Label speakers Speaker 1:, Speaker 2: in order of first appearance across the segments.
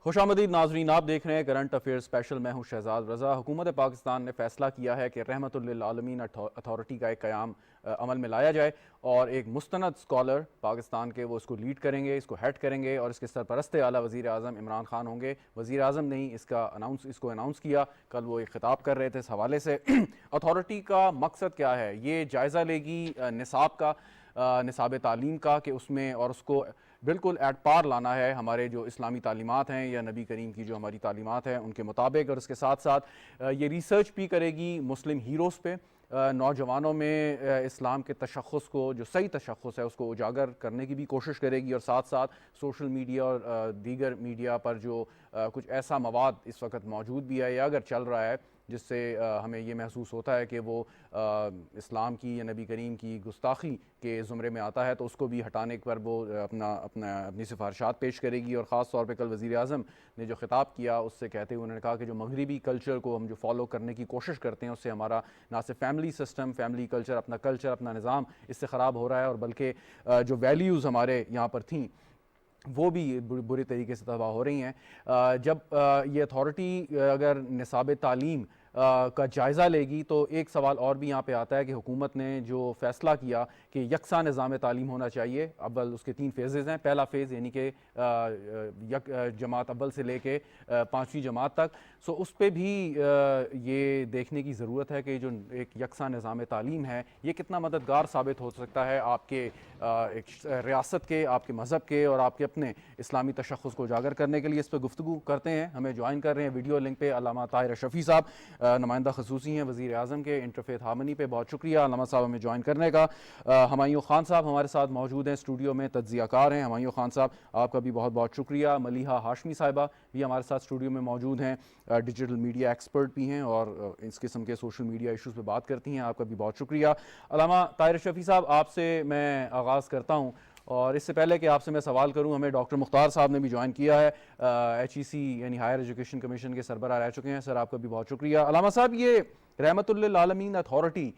Speaker 1: خوش آمدید ناظرین، آپ دیکھ رہے ہیں کرنٹ افیئر اسپیشل۔ میں ہوں شہزاد رضا۔ حکومت پاکستان نے فیصلہ کیا ہے کہ رحمت للعالمین اتھارٹی کا ایک قیام عمل میں لایا جائے اور ایک مستند اسکالر پاکستان کے وہ اس کو لیڈ کریں گے، اس کو ہیڈ کریں گے اور اس کے سرپرست اعلیٰ وزیر اعظم عمران خان ہوں گے۔ وزیر اعظم نے ہی اس کو اناؤنس کیا، کل وہ ایک خطاب کر رہے تھے اس حوالے سے۔ اتھارٹی کا مقصد کیا ہے؟ یہ جائزہ لے گی نصاب کا، نصاب تعلیم کا، کہ اس میں اور اس کو بالکل ایٹ پار لانا ہے ہمارے جو اسلامی تعلیمات ہیں یا نبی کریم کی جو ہماری تعلیمات ہیں ان کے مطابق، اور اس کے ساتھ ساتھ یہ ریسرچ بھی کرے گی مسلم ہیروز پہ، نوجوانوں میں اسلام کے تشخص کو، جو صحیح تشخص ہے اس کو اجاگر کرنے کی بھی کوشش کرے گی، اور ساتھ ساتھ سوشل میڈیا اور دیگر میڈیا پر جو کچھ ایسا مواد اس وقت موجود بھی ہے یا اگر چل رہا ہے جس سے ہمیں یہ محسوس ہوتا ہے کہ وہ اسلام کی یا نبی کریم کی گستاخی کے زمرے میں آتا ہے، تو اس کو بھی ہٹانے پر وہ اپنی سفارشات پیش کرے گی۔ اور خاص طور پہ کل وزیر اعظم نے جو خطاب کیا اس سے کہتے ہوئے انہوں نے کہا کہ جو مغربی کلچر کو ہم جو فالو کرنے کی کوشش کرتے ہیں اس سے ہمارا نہ صرف فیملی سسٹم، فیملی کلچر، اپنا نظام اس سے خراب ہو رہا ہے، اور بلکہ جو ویلیوز ہمارے یہاں پر تھیں وہ بھی برے طریقے سے تباہ ہو رہی ہیں۔ جب یہ اتھارٹی اگر نصاب تعلیم کا جائزہ لے گی تو ایک سوال اور بھی یہاں پہ آتا ہے کہ حکومت نے جو فیصلہ کیا کہ یکساں نظام تعلیم ہونا چاہیے، اول اس کے 3 فیزز ہیں۔ پہلا فیز یعنی کہ جماعت اول سے لے کے 5ویں جماعت تک، سو اس پہ بھی یہ دیکھنے کی ضرورت ہے کہ جو ایک یکساں نظام تعلیم ہے یہ کتنا مددگار ثابت ہو سکتا ہے آپ کے ایک ریاست کے، آپ کے مذہب کے اور آپ کے اپنے اسلامی تشخص کو اجاگر کرنے کے لیے اس پہ گفتگو کرتے ہیں۔ ہمیں جوائن کر رہے ہیں ویڈیو لنک پہ علامہ طاہر اشرفی صاحب، نمائندہ خصوصی ہیں وزیر اعظم کے انٹرفیتھ ہارمنی پہ۔ بہت شکریہ علامہ صاحب ہمیں جوائن کرنے کا۔ ہمایوں خان صاحب ہمارے ساتھ موجود ہیں اسٹوڈیو میں، تجزیہ کار ہیں۔ ہمایوں خان صاحب آپ کا بھی بہت بہت شکریہ۔ ملیحہ ہاشمی صاحبہ بھی ہمارے ساتھ اسٹوڈیو میں موجود ہیں، ڈیجیٹل میڈیا ایکسپرٹ بھی ہیں اور اس قسم کے سوشل میڈیا ایشوز پہ بات کرتی ہیں، آپ کا بھی بہت شکریہ۔ علامہ طاہر اشرفی صاحب آپ سے میں آغاز کرتا ہوں، اور اس سے پہلے کہ آپ سے میں سوال کروں، ہمیں ڈاکٹر مختار صاحب نے بھی جوائن کیا ہے، HEC یعنی ہائر ایجوکیشن کمیشن کے سربراہ رہ چکے ہیں۔ سر آپ کا بھی بہت شکریہ۔ علامہ صاحب، یہ رحمت للعالمین اتھارٹی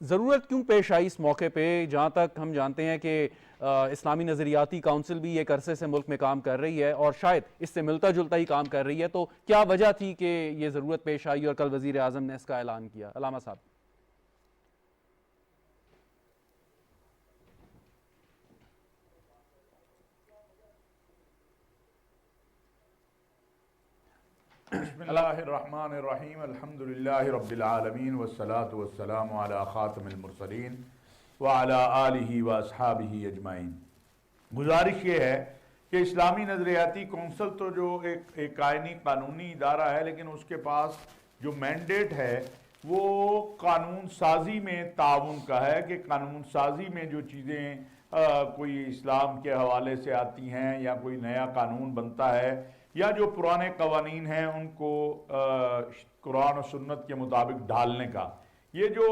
Speaker 1: ضرورت کیوں پیش آئی اس موقع پہ؟ جہاں تک ہم جانتے ہیں کہ اسلامی نظریاتی کونسل بھی ایک عرصے سے ملک میں کام کر رہی ہے اور شاید اس سے ملتا جلتا ہی کام کر رہی ہے، تو کیا وجہ تھی کہ یہ ضرورت پیش آئی اور کل وزیر اعظم نے اس کا اعلان کیا؟ علامہ صاحب۔
Speaker 2: بسم اللہ الرحمن الرحیم، الحمدللہ رب العالمین والصلاة والسلام علی خاتم المرسلین وعلی آلہ واصحابہ اجمعین۔ گزارش یہ ہے کہ اسلامی نظریاتی کونسل تو جو ایک آئینی قانونی ادارہ ہے، لیکن اس کے پاس جو مینڈیٹ ہے وہ قانون سازی میں تعاون کا ہے، کہ قانون سازی میں جو چیزیں کوئی اسلام کے حوالے سے آتی ہیں یا کوئی نیا قانون بنتا ہے یا جو پرانے قوانین ہیں ان کو قرآن و سنت کے مطابق ڈھالنے کا، یہ جو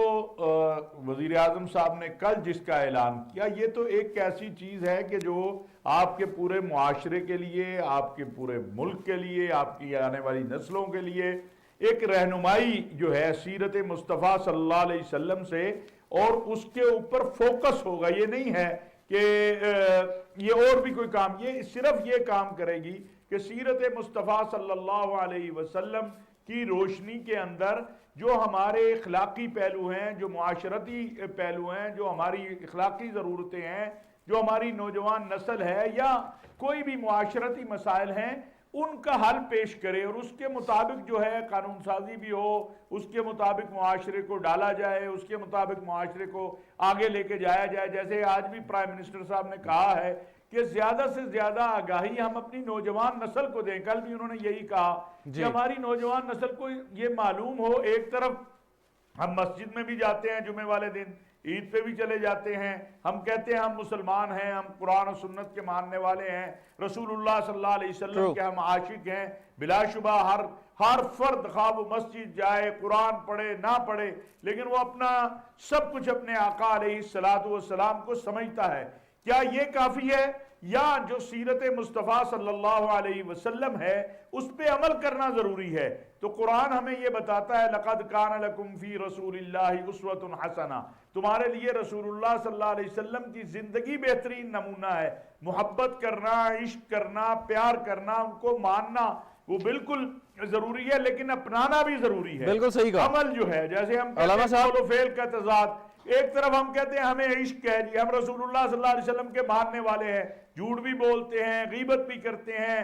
Speaker 2: وزیر اعظم صاحب نے کل جس کا اعلان کیا، یہ تو ایک ایسی چیز ہے کہ جو آپ کے پورے معاشرے کے لیے، آپ کے پورے ملک کے لیے، آپ کی آنے والی نسلوں کے لیے ایک رہنمائی جو ہے سیرت مصطفیٰ صلی اللہ علیہ وسلم سے، اور اس کے اوپر فوکس ہوگا۔ یہ نہیں ہے کہ یہ اور بھی کوئی کام، یہ صرف یہ کام کرے گی کہ سیرت مصطفیٰ صلی اللہ علیہ وسلم کی روشنی کے اندر جو ہمارے اخلاقی پہلو ہیں، جو معاشرتی پہلو ہیں، جو ہماری اخلاقی ضرورتیں ہیں، جو ہماری نوجوان نسل ہے یا کوئی بھی معاشرتی مسائل ہیں، ان کا حل پیش کرے، اور اس کے مطابق جو ہے قانون سازی بھی ہو، اس کے مطابق معاشرے کو ڈالا جائے، اس کے مطابق معاشرے کو آگے لے کے جایا جائے۔ جیسے آج بھی پرائم منسٹر صاحب نے کہا ہے کہ زیادہ سے زیادہ آگاہی ہم اپنی نوجوان نسل کو دیں۔ کل بھی انہوں نے یہی کہا کہ ہماری نوجوان نسل کو یہ معلوم ہو، ایک طرف ہم مسجد میں بھی جاتے ہیں جمعے والے دن، عید پہ بھی چلے جاتے ہیں، ہم کہتے ہیں ہم مسلمان ہیں، ہم قرآن و سنت کے ماننے والے ہیں، رسول اللہ صلی اللہ علیہ وسلم کے ہم عاشق ہیں۔ بلا شبہ ہر فرد خواہ وہ مسجد جائے، قرآن پڑھے نہ پڑھے، لیکن وہ اپنا سب کچھ اپنے آقا علیہ السلام کو سمجھتا ہے۔ کیا یہ کافی ہے، یا جو سیرت مصطفیٰ صلی اللہ علیہ وسلم ہے اس پہ عمل کرنا ضروری ہے؟ تو قرآن ہمیں یہ بتاتا ہے لَقَدْ كَانَ لَكُمْ فِي رَسُولِ اللَّهِ أُسْوَةٌ حَسَنَةٌ، تمہارے لیے رسول اللہ صلی اللہ علیہ وسلم کی زندگی بہترین نمونہ ہے. محبت کرنا، عشق کرنا، پیار کرنا، ان کو ماننا وہ بالکل ضروری ہے، لیکن اپنانا بھی ضروری ہے.
Speaker 1: بالکل صحیح کہا.
Speaker 2: عمل جو ہے، جیسے ہم کہتے ہیں قول و فعل کا تضاد، ایک طرف ہم کہتے ہیں ہمیں عشق ہے جی، ہم رسول اللہ صلی اللہ علیہ وسلم کے ماننے والے ہیں، جھوٹ بھی بولتے ہیں، غیبت بھی کرتے ہیں،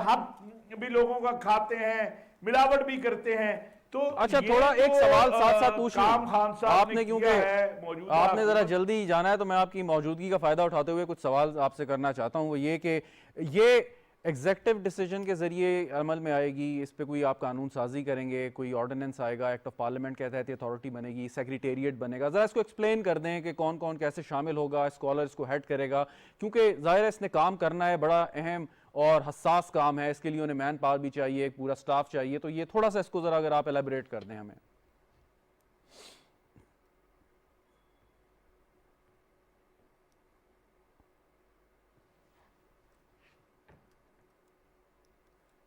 Speaker 2: حق بھی لوگوں کا کھاتے ہیں، ملاوٹ بھی کرتے ہیں. تو
Speaker 1: اچھا تھوڑا ایک سوال ساتھ ساتھ پوچھ لوں، آپ نے
Speaker 2: کیونکہ
Speaker 1: آپ نے ذرا جلدی جانا ہے تو میں آپ کی موجودگی کا فائدہ اٹھاتے ہوئے کچھ سوال آپ سے کرنا چاہتا ہوں. وہ یہ کہ یہ ایگزیکٹو ڈیسیجن کے ذریعے عمل میں آئے گی، اس پہ کوئی آپ قانون سازی کریں گے، کوئی آرڈیننس آئے گا، ایکٹ آف پارلیمنٹ کے تحت اتھارٹی بنے گی، سیکریٹریٹ بنے گا؟ ذرا اس کو ایکسپلین کر دیں کہ کون کون کیسے شامل ہوگا، اسکالر اس کو ہیڈ کرے گا، کیونکہ ظاہر ہے اس نے کام کرنا ہے، بڑا اہم اور حساس کام ہے، اس کے لیے انہیں مین پاور بھی چاہیے، ایک پورا سٹاف چاہیے. تو یہ تھوڑا سا اس کو ذرا اگر آپ ایلیبریٹ کر دیں ہمیں.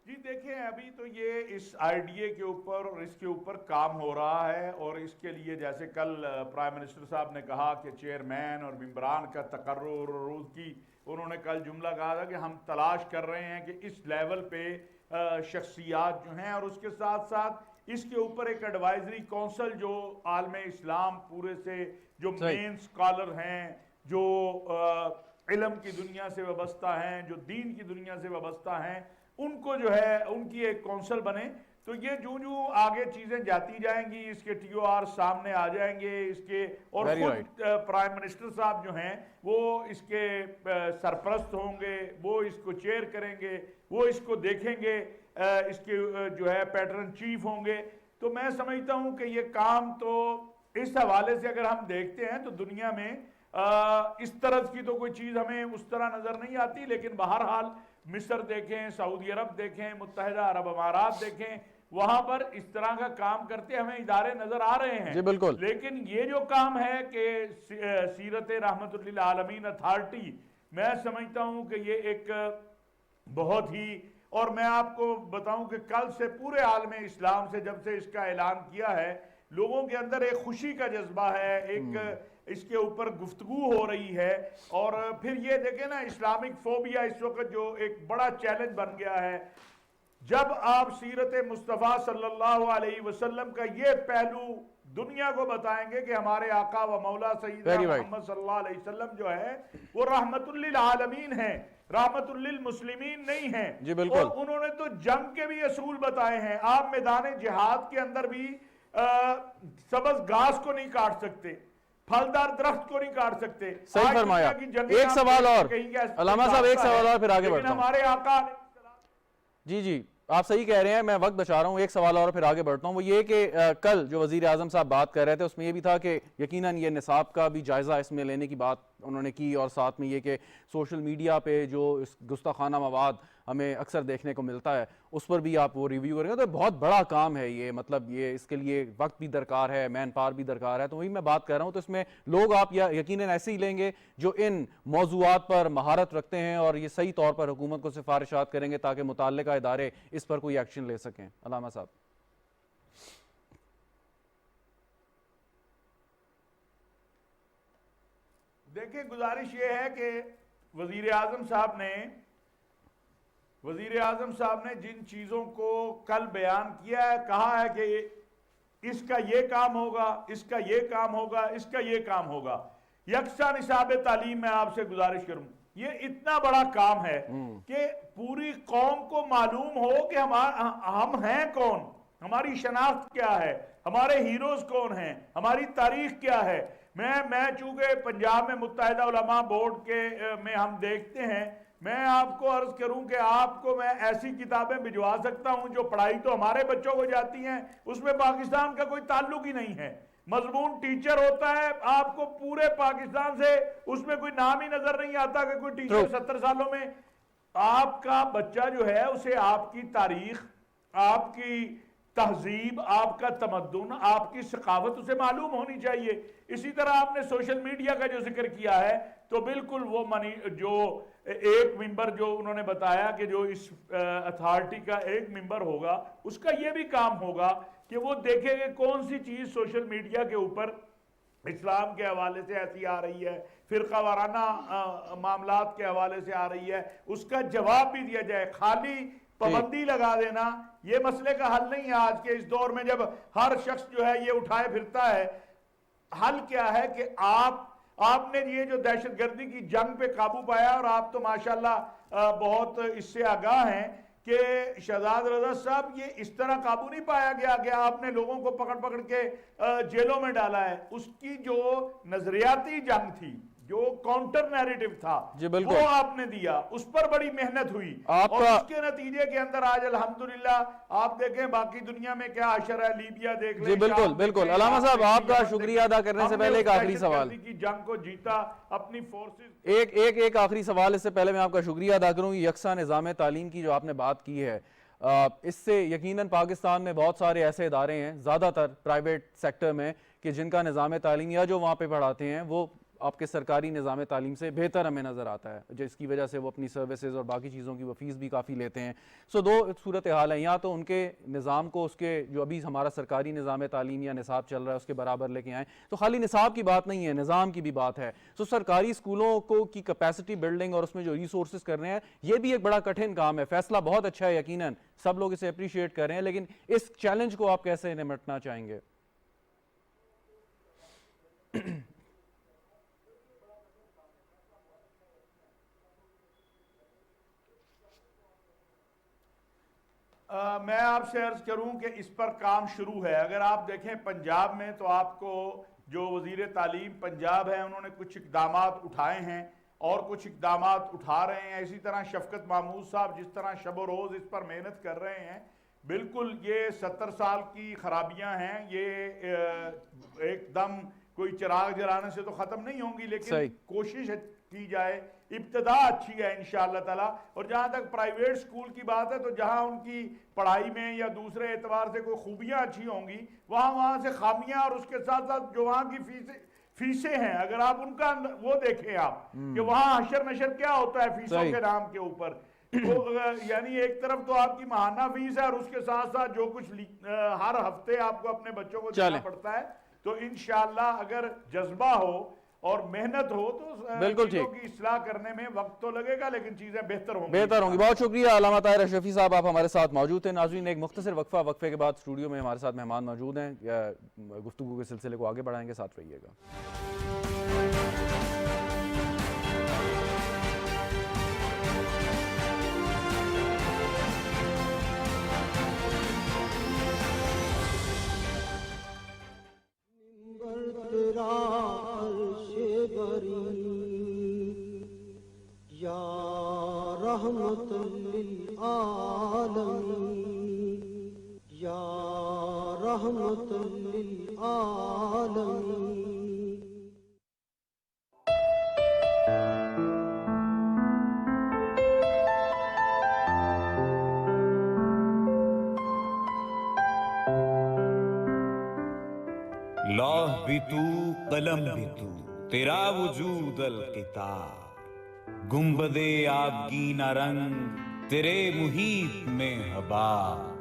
Speaker 2: جی دیکھیں، ابھی تو یہ اس آئیڈیے کے اوپر اور اس کے اوپر کام ہو رہا ہے، اور اس کے لیے جیسے کل پرائم منسٹر صاحب نے کہا کہ چیئرمین اور ممبران کا تقرر اور روز کی، انہوں نے کل جملہ کہا تھا کہ ہم تلاش کر رہے ہیں کہ اس لیول پہ شخصیات جو ہیں، اور اس کے ساتھ ساتھ اس کے اوپر ایک ایڈوائزری کونسل جو عالم اسلام پورے سے جو مین سکالر ہیں، جو علم کی دنیا سے وابستہ ہیں، جو دین کی دنیا سے وابستہ ہیں، ان کو جو ہے ان کی ایک کونسل بنے. تو یہ جو آگے چیزیں جاتی جائیں گی، اس کے ٹی او آر سامنے آ جائیں گے، اس کے اور خود پرائم منسٹر صاحب جو ہیں وہ اس کے سرپرست ہوں گے، وہ اس کو چیئر کریں گے، وہ اس کو دیکھیں گے، اس کے جو ہے پیٹرن چیف ہوں گے. تو میں سمجھتا ہوں کہ یہ کام تو اس حوالے سے اگر ہم دیکھتے ہیں تو دنیا میں اس طرح کی تو کوئی چیز ہمیں اس طرح نظر نہیں آتی. لیکن بہرحال مصر دیکھیں، سعودی عرب دیکھیں، متحدہ عرب امارات دیکھیں، وہاں پر اس طرح کا کام کرتے ہمیں ادارے نظر آ رہے ہیں.
Speaker 1: جی بالکل.
Speaker 2: لیکن یہ جو کام ہے کہ سیرت رحمت للعالمین اتھارٹی، میں سمجھتا ہوں کہ یہ ایک بہت ہی، اور میں آپ کو بتاؤں کہ کل سے پورے عالم اسلام سے جب سے اس کا اعلان کیا ہے، لوگوں کے اندر ایک خوشی کا جذبہ ہے، ایک اس کے اوپر گفتگو ہو رہی ہے. اور پھر یہ دیکھیں نا، اسلامک فوبیا اس وقت جو ایک بڑا چیلنج بن گیا ہے. جب آپ سیرت مصطفیٰ صلی اللہ علیہ وسلم کا یہ پہلو دنیا کو بتائیں گے کہ ہمارے آقا و مولا سیدنا محمد صلی اللہ علیہ وسلم جو ہے وہ رحمت للعالمین ہیں، رحمت للمسلمین نہیں ہیں.
Speaker 1: جی بالکل.
Speaker 2: اور انہوں نے تو جنگ کے بھی اصول بتائے ہیں. آپ میدان جہاد کے اندر بھی سبز گھاس کو نہیں کاٹ سکتے، پھلدار درخت کو نہیں کاٹ سکتے.
Speaker 1: صحیح فرمایا. ایک سوال اور علامہ صاحب، ایک سوال اور پھر آگے بڑھتا ہوں.
Speaker 2: ہمارے آقا
Speaker 1: جی آپ صحیح کہہ رہے ہیں، میں وقت بچا رہا ہوں. ایک سوال اور پھر آگے بڑھتا ہوں. وہ یہ کہ کل جو وزیر اعظم صاحب بات کر رہے تھے اس میں یہ بھی تھا کہ یقیناً یہ نصاب کا بھی جائزہ اس میں لینے کی بات انہوں نے کی، اور ساتھ میں یہ کہ سوشل میڈیا پہ جو اس گستاخانہ مواد ہمیں اکثر دیکھنے کو ملتا ہے اس پر بھی آپ وہ ریویو کریں گے. تو بہت بڑا کام ہے یہ، مطلب یہ اس کے لیے وقت بھی درکار ہے، مین پاور بھی درکار ہے. تو وہی میں بات کر رہا ہوں. تو اس میں لوگ آپ یقیناً ایسے ہی لیں گے جو ان موضوعات پر مہارت رکھتے ہیں اور یہ صحیح طور پر حکومت کو سفارشات کریں گے تاکہ متعلقہ ادارے اس پر کوئی ایکشن لے سکیں. علامہ صاحب.
Speaker 2: دیکھیں، گزارش یہ ہے کہ وزیر اعظم صاحب نے جن چیزوں کو کل بیان کیا ہے، کہا ہے کہ اس کا یہ کام ہوگا، اس کا یہ کام ہوگا، اس کا یہ کام ہوگا. یکساں نصاب تعلیم میں آپ سے گزارش کروں، یہ اتنا بڑا کام ہے کہ پوری قوم کو معلوم ہو کہ ہم ہیں کون، ہماری شناخت کیا ہے، ہمارے ہیروز کون ہیں، ہماری تاریخ کیا ہے. میں چونکہ پنجاب میں متحدہ علماء بورڈ کے میں ہم دیکھتے ہیں، میں آپ کو عرض کروں کہ آپ کو میں ایسی کتابیں بھجوا سکتا ہوں جو پڑھائی تو ہمارے بچوں کو جاتی ہیں، اس میں پاکستان کا کوئی تعلق ہی نہیں ہے. مضمون ٹیچر ہوتا ہے، آپ کو پورے پاکستان سے اس میں کوئی نام ہی نظر نہیں آتا کہ کوئی ٹیچر 70 سالوں میں. آپ کا بچہ جو ہے اسے آپ کی تاریخ، آپ کی تہذیب، آپ کا تمدن، آپ کی ثقافت اسے معلوم ہونی چاہیے. اسی طرح آپ نے سوشل میڈیا کا جو ذکر کیا ہے تو بالکل وہ جو ایک ممبر جو انہوں نے بتایا کہ جو اس اتھارٹی کا ایک ممبر ہوگا، اس کا یہ بھی کام ہوگا کہ وہ دیکھیں کہ کون سی چیز سوشل میڈیا کے اوپر اسلام کے حوالے سے ایسی آ رہی ہے، فرقہ وارانہ معاملات کے حوالے سے آ رہی ہے، اس کا جواب بھی دیا جائے۔ خالی پابندی لگا دینا یہ مسئلے کا حل نہیں ہے۔ آج کے اس دور میں جب ہر شخص جو ہے یہ اٹھائے پھرتا ہے، حل کیا ہے کہ آپ نے یہ جو دہشت گردی کی جنگ پہ قابو پایا، اور آپ تو ماشاءاللہ بہت اس سے آگاہ ہیں کہ شہزاد رضا صاحب یہ اس طرح قابو نہیں پایا گیا کہ آپ نے لوگوں کو پکڑ پکڑ کے جیلوں میں ڈالا ہے۔ اس کی جو نظریاتی جنگ تھی، جو کاؤنٹر نیریٹو تھا، وہ آپ نے دیا، اس پر بڑی محنت ہوئی، اور اس کے نتیجے کے اندر آج الحمدللہ آپ دیکھیں باقی دنیا میں کیا حشر ہے، لیبیا دیکھ لیں۔
Speaker 1: جی بالکل علامہ صاحب، آپ کا شکریہ ادا کرنے سے پہلے ایک آخری سوال،
Speaker 2: کی جنگ کو جیتا اپنی فورسز۔
Speaker 1: ایک آخری سوال اس سے پہلے میں آپ کا شکریہ ادا کروں۔ یکساں نظام تعلیم کی جو آپ نے بات کی ہے، اس سے یقیناً پاکستان میں بہت سارے ایسے ادارے ہیں، زیادہ تر پرائیویٹ سیکٹر میں، کہ جن کا نظام تعلیم یا جو وہاں پہ پڑھاتے ہیں وہ آپ کے سرکاری نظام تعلیم سے بہتر ہمیں نظر آتا ہے، جس کی وجہ سے وہ اپنی سروسز اور باقی چیزوں کی وہ فیس بھی کافی لیتے ہیں۔ دو صورتحال ہیں، یا تو ان کے نظام کو اس کے جو ابھی ہمارا سرکاری نظام تعلیم یا نصاب چل رہا ہے اس کے برابر لے کے آئیں، تو خالی نصاب کی بات نہیں ہے، نظام کی بھی بات ہے۔ سرکاری اسکولوں کو کی کیپیسٹی بلڈنگ اور اس میں جو ریسورسز کر رہے ہیں، یہ بھی ایک بڑا کٹھن کام ہے۔ فیصلہ بہت اچھا ہے، یقیناً سب لوگ اسے اپریشیٹ کر رہے ہیں، لیکن اس چیلنج کو آپ کیسے نمٹنا چاہیں گے؟
Speaker 2: میں آپ سے عرض کروں کہ اس پر کام شروع ہے۔ اگر آپ دیکھیں پنجاب میں، تو آپ کو جو وزیر تعلیم پنجاب ہے انہوں نے کچھ اقدامات اٹھائے ہیں اور کچھ اقدامات اٹھا رہے ہیں۔ اسی طرح شفقت محمود صاحب جس طرح شب و روز اس پر محنت کر رہے ہیں، بالکل یہ 70 سال کی خرابیاں ہیں، یہ ایک دم کوئی چراغ جلانے سے تو ختم نہیں ہوں گی، لیکن کوشش کی جائے، ابتدا اچھی ہے انشاءاللہ تعالی۔ اور جہاں تک پرائیویٹ سکول کی بات ہے، تو جہاں ان کی پڑھائی میں یا دوسرے اعتبار سے کوئی خوبیاں اچھی ہوں گی، وہاں سے خامیاں، اور اس کے ساتھ ساتھ جو وہاں کی فیسیں ہیں، اگر آپ ان کا وہ دیکھیں آپ کہ وہاں حشر نشر کیا ہوتا ہے فیسوں کے نام کے اوپر، یعنی ایک طرف تو آپ کی ماہانہ فیس ہے، اور اس کے ساتھ ساتھ جو کچھ ہر ہفتے آپ کو اپنے بچوں کو دینا پڑتا ہے، تو انشاءاللہ اگر جذبہ ہو اور محنت ہو تو چیزوں کی اصلاح کرنے میں وقت تو لگے گا، لیکن چیزیں بہتر ہوں گی۔
Speaker 1: بہت شکریہ علامہ طاہر اشرفی صاحب، آپ ہمارے ساتھ موجود تھے۔ ناظرین، ایک مختصر وقفے کے بعد اسٹوڈیو میں ہمارے ساتھ مہمان موجود ہیں، گفتگو کے سلسلے کو آگے بڑھائیں گے، ساتھ رہیے گا۔
Speaker 3: رحمت للعالمین یا رحمت للعالمین۔
Speaker 4: لوح بھی تو، قلم بھی تو، تیرا وجود الکتاب، گنبد آبگینہ رنگ تیرے محیط میں حباب۔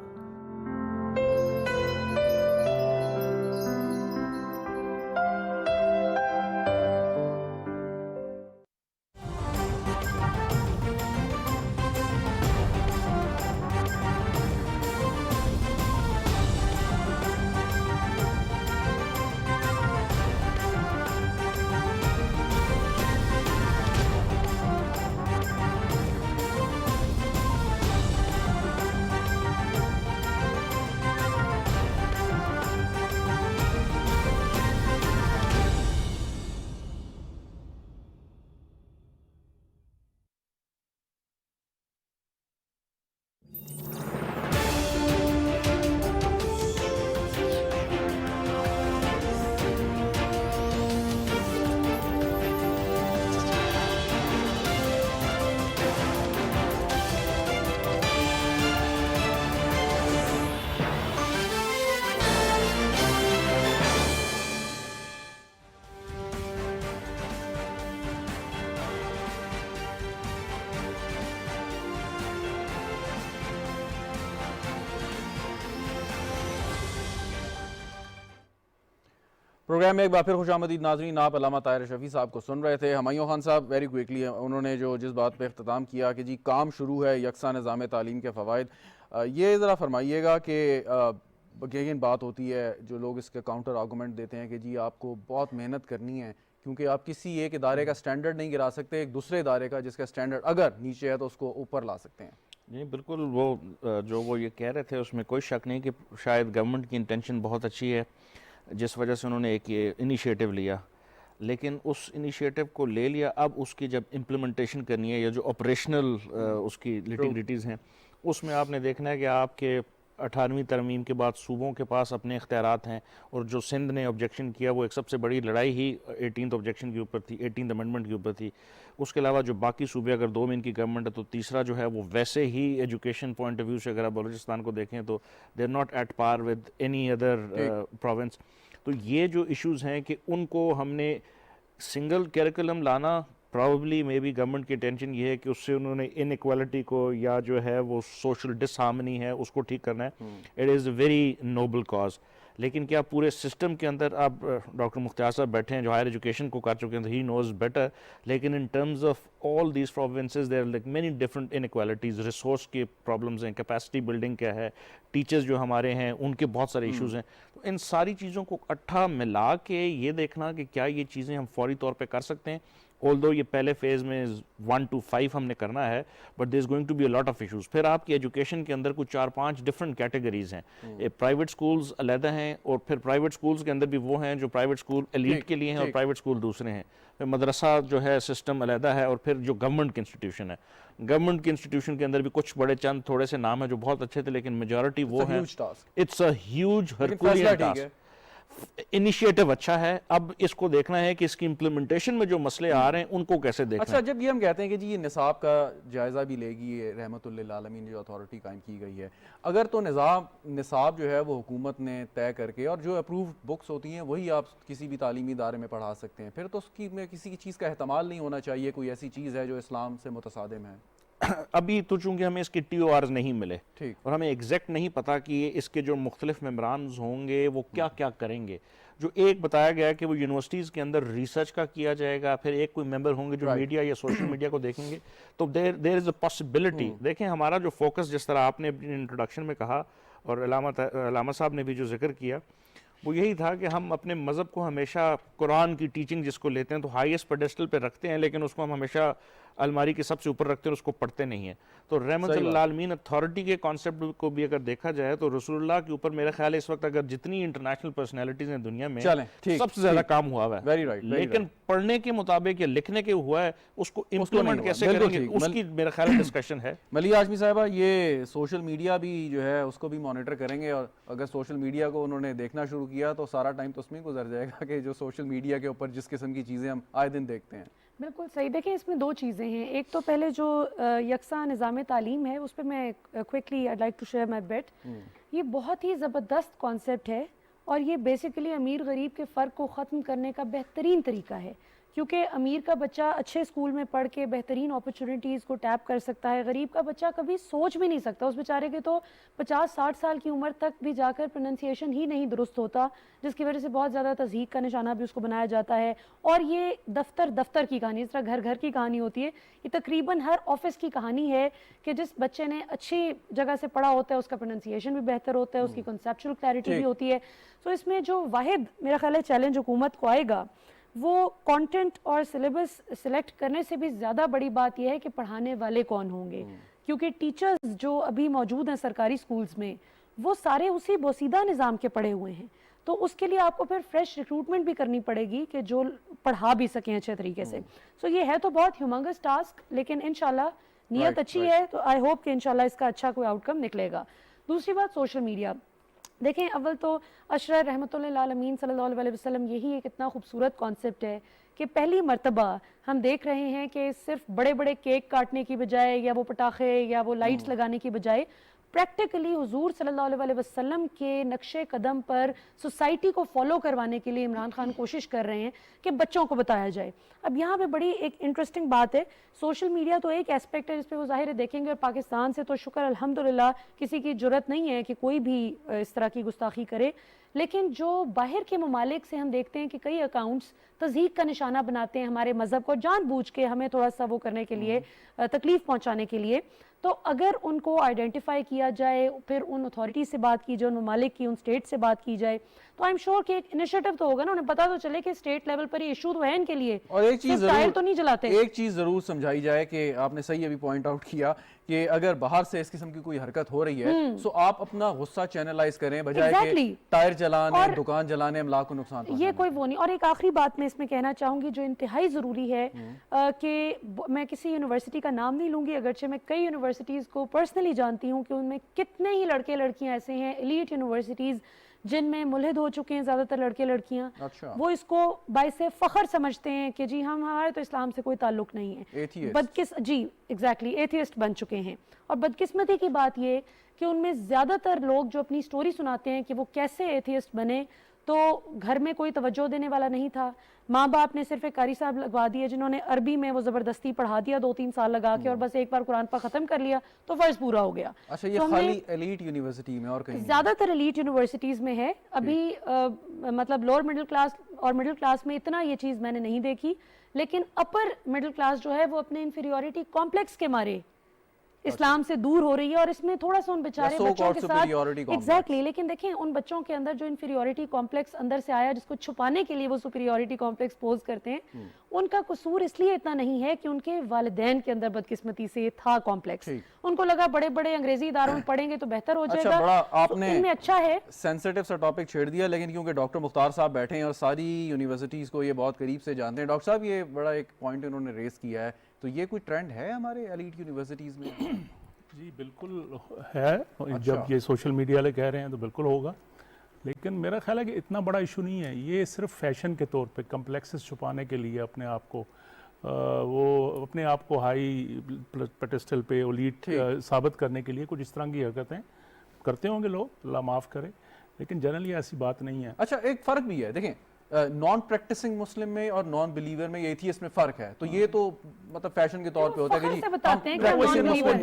Speaker 1: پروگرام میں ایک بار پھر خوش آمدید ناظرین. آپ علامہ طاہر شفیع صاحب کو سن رہے تھے. ہمایوں خان صاحب ویری کوئکلی انہوں نے جس بات پہ اختتام کیا کہ جی کام شروع ہے یکساں نظام تعلیم کے فوائد, یہ ذرا فرمائیے گا کہ یقین بات ہوتی ہے جو لوگ اس کے کاؤنٹر آرگومنٹ دیتے ہیں کہ جی آپ کو بہت محنت کرنی ہے کیونکہ آپ کسی ایک ادارے کا سٹینڈرڈ نہیں گرا سکتے, ایک دوسرے ادارے کا جس کا سٹینڈرڈ اگر نیچے ہے تو اس کو اوپر لا سکتے ہیں.
Speaker 5: نہیں بالکل, وہ یہ کہہ رہے تھے اس میں کوئی شک نہیں کہ شاید گورنمنٹ کی انٹینشن بہت اچھی ہے جس وجہ سے انہوں نے ایک یہ انیشیٹو لیا, لیکن اس انیشیٹو کو لے لیا, اب اس کی جب امپلیمنٹیشن کرنی ہے یا جو آپریشنل اس کی لیٹیگریٹیز ہیں اس میں آپ نے دیکھنا ہے کہ آپ کے 18ویں ترمیم کے بعد صوبوں کے پاس اپنے اختیارات ہیں, اور جو سندھ نے آبجیکشن کیا وہ ایک سب سے بڑی لڑائی ہی 18th آبجیکشن کے اوپر تھی, 18th امینڈمنٹ کے اوپر تھی. اس کے علاوہ جو باقی صوبے اگر 2 میں ان کی گورنمنٹ ہے تو تیسرا جو ہے وہ ویسے ہی ایجوکیشن پوائنٹ آف ویو سے اگر آپ بلوچستان کو دیکھیں تو they are not at par with any other province. تو یہ جو ایشوز ہیں کہ ان کو ہم نے سنگل کیریکولم لانا, پرابیبلی مے بی گورنمنٹ کی ٹینشن یہ ہے کہ اس سے انہوں نے ان ایکوالٹی کو یا جو ہے وہ سوشل ڈس ہارمنی ہے اس کو ٹھیک کرنا ہے. It is a very noble cause, لیکن کیا پورے سسٹم کے اندر آپ ڈاکٹر مختار صاحب بیٹھے ہیں جو ہائر ایجوکیشن کو کر چکے ہیں, ہی نوز بیٹر, لیکن in terms of all these provinces they're like many different inequalities, resource کی پرابلمز ہیں, کیپیسٹی بلڈنگ کیا ہے, ٹیچرز جو ہمارے ہیں ان کے بہت سارے ایشوز ہیں. تو ان ساری چیزوں کو اٹھا ملا کے یہ دیکھنا کہ کیا یہ چیزیں ہم فوری طور پہ کر سکتے ہیں, although یہ پہلے فیز میں 1 to 5 ہم نے کرنا ہے, but there is going to be a lot of issues. پھر آپ کی ایجوکیشن کے اندر کچھ 4-5 ڈفرنٹ کیٹیگریز ہیں, پرائیویٹ سکولز علیحدہ ہیں, اور پھر پرائیویٹ سکولز کے اندر بھی وہ ہیں جو پرائیویٹ سکول ایلیٹ کے لیے ہیں اور پرائیویٹ سکول دوسرے ہیں. پھر مدرسہ جو ہے سسٹم علیحدہ ہے, اور پھر جو گورنمنٹ کی انسٹیٹیوشن ہے, گورنمنٹ کی انسٹیٹیوشن کے اندر بھی کچھ بڑے چند تھوڑے سے نام ہیں جو بہت اچھے تھے, لیکن میجورٹی وہ ہیں. It's a huge Herculean task. Initiative اچھا ہے, اب اس کو دیکھنا ہے کہ اس کی امپلیمنٹیشن میں جو مسئلے آ رہے ہیں ان کو کیسے دیکھنا ہے.
Speaker 1: اچھا, جب یہ ہم کہتے ہیں کہ جی یہ نصاب کا جائزہ بھی لے گی یہ رحمت للعالمین جو اتھارٹی قائم کی گئی ہے, اگر تو نصاب جو ہے وہ حکومت نے طے کر کے, اور جو اپرووڈ بکس ہوتی ہیں وہی آپ کسی بھی تعلیمی ادارے میں پڑھا سکتے ہیں, پھر تو اس کی میں کسی چیز کا احتمال نہیں ہونا چاہیے کوئی ایسی چیز ہے جو اسلام سے متصادم ہے.
Speaker 5: ابھی تو چونکہ ہمیں اس کے ٹی او آرز نہیں ملے اور ہمیں ایگزیکٹ نہیں پتا کہ اس کے جو مختلف ممبرانز ہوں گے وہ کیا کیا کریں گے. جو ایک بتایا گیا ہے کہ وہ یونیورسٹیز کے اندر ریسرچ کا کیا جائے گا, پھر ایک کوئی ممبر ہوں گے جو میڈیا یا سوشل میڈیا کو دیکھیں گے. تو دیر از اے پاسبلٹی. دیکھیں ہمارا جو فوکس جس طرح آپ نے اپنی انٹروڈکشن میں کہا اور علامہ صاحب نے بھی جو ذکر کیا وہ یہی تھا کہ ہم اپنے مذہب کو ہمیشہ قرآن کی ٹیچنگ جس کو لیتے ہیں تو ہائیسٹ پیڈسٹل پہ رکھتے ہیں, لیکن اس کو ہم ہمیشہ الماری کے سب سے اوپر رکھتے ہیں اور اس کو پڑھتے نہیں ہیں. تو رحمت للعالمین اتھارٹی کے کانسیپٹ کو بھی اگر دیکھا جائے تو رسول اللہ کے اوپر میرا خیال ہے اس وقت اگر جتنی انٹرنیشنل پرسنالٹیز ہیں دنیا میں سب سے زیادہ کام ہوا ہے, لیکن پڑھنے کے مطابق یا لکھنے کے ہوا ہے اس کو امپلیمنٹ کیسے کریں گے اس کی میرا خیال ڈسکشن ہے.
Speaker 1: ملیح ہاشمی صاحبہ, یہ سوشل میڈیا بھی جو ہے اس کو بھی مانیٹر کریں گے, اور اگر سوشل میڈیا کو انہوں نے دیکھنا شروع کیا تو سارا ٹائم تو اس میں گزر جائے گا کہ جو سوشل میڈیا کے اوپر جس قسم کی چیزیں ہم آئے دن دیکھتے ہیں.
Speaker 6: بالکل صحیح. دیکھیں اس میں 2 چیزیں ہیں. ایک تو پہلے جو یکساں نظام تعلیم ہے اس پہ میں quickly I like to share my bit. یہ بہت ہی زبردست کانسیپٹ ہے اور یہ بیسیکلی امیر غریب کے فرق کو ختم کرنے کا بہترین طریقہ ہے, کیونکہ امیر کا بچہ اچھے اسکول میں پڑھ کے بہترین اپرچونیٹیز کو ٹیپ کر سکتا ہے, غریب کا بچہ کبھی سوچ بھی نہیں سکتا. اس بیچارے کے تو 50-60 سال کی عمر تک بھی جا کر پروننسیشن ہی نہیں درست ہوتا, جس کی وجہ سے بہت زیادہ تضحیک کا نشانہ بھی اس کو بنایا جاتا ہے. اور یہ دفتر کی کہانی, اس طرح گھر کی کہانی ہوتی ہے, یہ تقریباً ہر آفس کی کہانی ہے کہ جس بچے نے اچھی جگہ سے پڑھا ہوتا ہے اس کا پروننسیشن بھی بہتر ہوتا ہے, اس کی کنسیپچل کلیئرٹی بھی ہوتی ہے. تو اس میں جو واحد میرا خیال ہے چیلنج حکومت کو آئے گا وہ کانٹینٹ اور سلیبس سلیکٹ کرنے سے بھی زیادہ بڑی بات یہ ہے کہ پڑھانے والے کون ہوں گے, کیونکہ ٹیچرز جو ابھی موجود ہیں سرکاری سکولز میں وہ سارے اسی بوسیدہ نظام کے پڑھے ہوئے ہیں. تو اس کے لیے آپ کو پھر فریش ریکروٹمنٹ بھی کرنی پڑے گی کہ جو پڑھا بھی سکیں اچھے طریقے سے. سو یہ ہے تو بہت ہیومنگس ٹاسک, لیکن انشاءاللہ نیت اچھی ہے تو آئی ہوپ کہ انشاءاللہ اس کا اچھا کوئی آؤٹ کم نکلے گا. دوسری بات سوشل میڈیا. دیکھیں اول تو اشرار رحمت للعالمین صلی اللہ علیہ وسلم یہی ایک اتنا خوبصورت کانسیپٹ ہے کہ پہلی مرتبہ ہم دیکھ رہے ہیں کہ صرف بڑے بڑے کیک کاٹنے کی بجائے یا وہ پٹاخے یا وہ لائٹس لگانے کی بجائے پریکٹیکلی حضور صلی اللہ علیہ وسلم کے نقش قدم پر سوسائٹی کو فالو کروانے کے لیے عمران خان کوشش کر رہے ہیں کہ بچوں کو بتایا جائے. اب یہاں پہ بڑی ایک انٹرسٹنگ بات ہے, سوشل میڈیا تو ایک ایسپیکٹ ہے جس پہ وہ ظاہر ہے دیکھیں گے, اور پاکستان سے تو شکر الحمدللہ کسی کی جرت نہیں ہے کہ کوئی بھی اس طرح کی گستاخی کرے, لیکن جو باہر کے ممالک سے ہم دیکھتے ہیں کہ کئی اکاؤنٹس تضحیک کا نشانہ بناتے ہیں ہمارے مذہب کو جان بوجھ کے, ہمیں تھوڑا سا وہ کرنے کے لیے, تکلیف پہنچانے کے لیے. تو اگر ان کو آئیڈینٹیفائی کیا جائے, پھر ان اتھارٹی سے بات کی جائے, ان ممالک کی, ان اسٹیٹ سے بات کی جائے, تو آئی ایم شیور کہ ایک انیشیٹو تو ہوگا نا, انہیں پتا تو چلے کہ اسٹیٹ لیول پر یہ ایشو تو ہے ان کے لیے,
Speaker 1: اور ایک چیز
Speaker 6: ٹائر تو نہیں جلاتے.
Speaker 1: ایک چیز ضرور سمجھائی جائے کہ آپ نے صحیح ابھی پوائنٹ آؤٹ کیا کہ اگر باہر سے اس قسم کی کوئی حرکت ہو رہی ہے تو آپ اپنا غصہ چینلائز کریں بجائے کہ ٹائر جلانے, دکان جلانے, املاک کو نقصان پہنچانے.
Speaker 6: یہ کوئی وہ نہیں. اور ایک آخری بات میں اس میں کہنا چاہوں گی جو انتہائی ضروری ہے, کہ میں کسی یونیورسٹی کا نام نہیں لوں گی, اگرچہ میں کئی یونیورسٹیز کو پرسنلی جانتی ہوں کہ ان میں کتنے ہی لڑکے لڑکیاں ایسے ہیں, ایلیٹ یونیورسٹیز جن میں ملحد ہو چکے ہیں زیادہ تر لڑکے لڑکیاں, وہ اس کو باعث فخر سمجھتے ہیں کہ جی ہمارے تو اسلام سے کوئی تعلق نہیں ہے, جی ایگزیکٹلی ایتھیسٹ بن چکے ہیں. اور بدقسمتی کی بات یہ کہ ان میں زیادہ تر لوگ جو اپنی سٹوری سناتے ہیں کہ وہ کیسے ایتھیسٹ بنے, تو گھر میں کوئی توجہ دینے والا نہیں تھا, ماں باپ نے صرف ایک قاری صاحب لگوا دیے جنہوں نے عربی میں وہ زبردستی پڑھا دیا 2-3 سال لگا کے, اور بس ایک بار قرآن پاک ختم کر لیا تو فرض پورا ہو گیا.
Speaker 1: اچھا, یہ خالی ایلیٹ یونیورسٹی میں اور کہیں
Speaker 6: زیادہ تر ایلیٹ یونیورسٹیز میں ہے ابھی, مطلب لوور مڈل کلاس اور مڈل کلاس میں اتنا یہ چیز میں نے نہیں دیکھی, لیکن اپر مڈل کلاس جو ہے وہ اپنے انفیریورٹی کمپلیکس کے مارے اسلام سے دور ہو رہی ہے, اور اس میں تھوڑا سا ان بیچارے بچوں کے ساتھ ایگزیکٹلی, لیکن دیکھیں ان بچوں کے اندر جو انفیریورٹی کمپلیکس اندر سے آیا جس کو چھپانے کے لیے وہ سپیریورٹی کمپلیکس پوز کرتے ہیں, ان کا قصور اس لیے اتنا نہیں ہے کہ ان کے والدین کے اندر بدقسمتی سے تھا کمپلیکس, ان کو لگا بڑے بڑے انگریزی اداروں میں پڑھیں گے تو بہتر ہو جائے گا.
Speaker 1: آپ نے
Speaker 6: ان میں اچھا ہے
Speaker 1: سینسیٹیو سا ٹاپک چھیڑ دیا, لیکن کیونکہ ڈاکٹر مختار صاحب بیٹھے ہیں اور ساری یونیورسٹیز کو یہ بہت قریب سے جانتے ہیں, ڈاکٹر صاحب یہ بڑا ایک پوائنٹ انہوں نے ریز کیا ہے, تو یہ کوئی ٹرینڈ ہے ہمارے ایلیٹ یونیورسٹیز میں؟
Speaker 2: جی بالکل ہے, جب یہ سوشل میڈیا والے کہہ رہے ہیں تو بالکل ہوگا, لیکن میرا خیال ہے کہ اتنا بڑا ایشو نہیں ہے. یہ صرف فیشن کے طور پہ کمپلیکسز چھپانے کے لیے اپنے آپ کو, وہ اپنے آپ کو ہائی پیڈسٹل پہ ایلیٹ ثابت کرنے کے لیے کچھ اس طرح کی حرکتیں کرتے ہوں گے لوگ, اللہ معاف کرے, لیکن جنرلی ایسی بات نہیں ہے.
Speaker 1: اچھا, ایک فرق بھی ہے, دیکھیں نان پریکٹسنگ مسلم میں اور نان بلیور میں ایتھیسٹ میں فرق ہے, تو یہ تو مطلب فیشن کے طور پہ ہوتا ہے کہ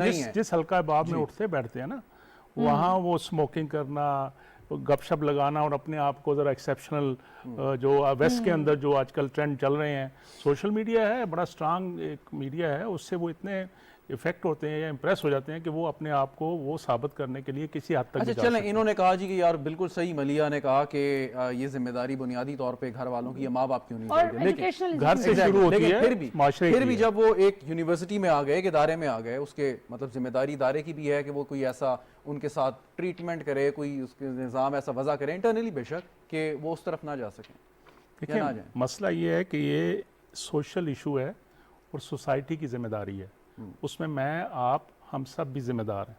Speaker 1: جی
Speaker 2: جس حلقہ باب میں اٹھتے بیٹھتے ہیں نا, وہاں وہ اسموکنگ کرنا, گپ شپ لگانا, اور اپنے آپ کو ذرا ایکسیپشنل, جو ویسٹ کے اندر جو آج کل ٹرینڈ چل رہے ہیں, سوشل میڈیا ہے بڑا اسٹرانگ ایک میڈیا ہے, اس سے وہ اتنے افیکٹ ہوتے ہیں یا امپریس ہو جاتے ہیں کہ وہ اپنے آپ کو وہ ثابت کرنے کے لیے کسی حد تک.
Speaker 1: اچھا چلیں, انہوں نے کہا جی کہ یار بالکل صحیح, ملیہ نے کہا کہ یہ ذمہ داری بنیادی طور پہ گھر والوں کی یا ماں باپ کی ہونی چاہیے, لیکن
Speaker 2: گھر سے شروع ہوتی ہے,
Speaker 1: پھر بھی جب وہ ایک یونیورسٹی میں آ گئے, ایک ادارے میں آ گئے, اس کے مطلب ذمہ داری ادارے کی بھی ہے کہ وہ کوئی ایسا ان کے ساتھ ٹریٹمنٹ کرے, کوئی اس کے نظام ایسا وضع کرے انٹرنلی بے شک کہ وہ اس طرف نہ جا سکیں.
Speaker 2: دیکھیں مسئلہ یہ ہے کہ یہ سوشل ایشو ہے اور سوسائٹی کی ذمہ داری ہے, اس میں آپ ہم سب بھی ذمہ دار ہیں.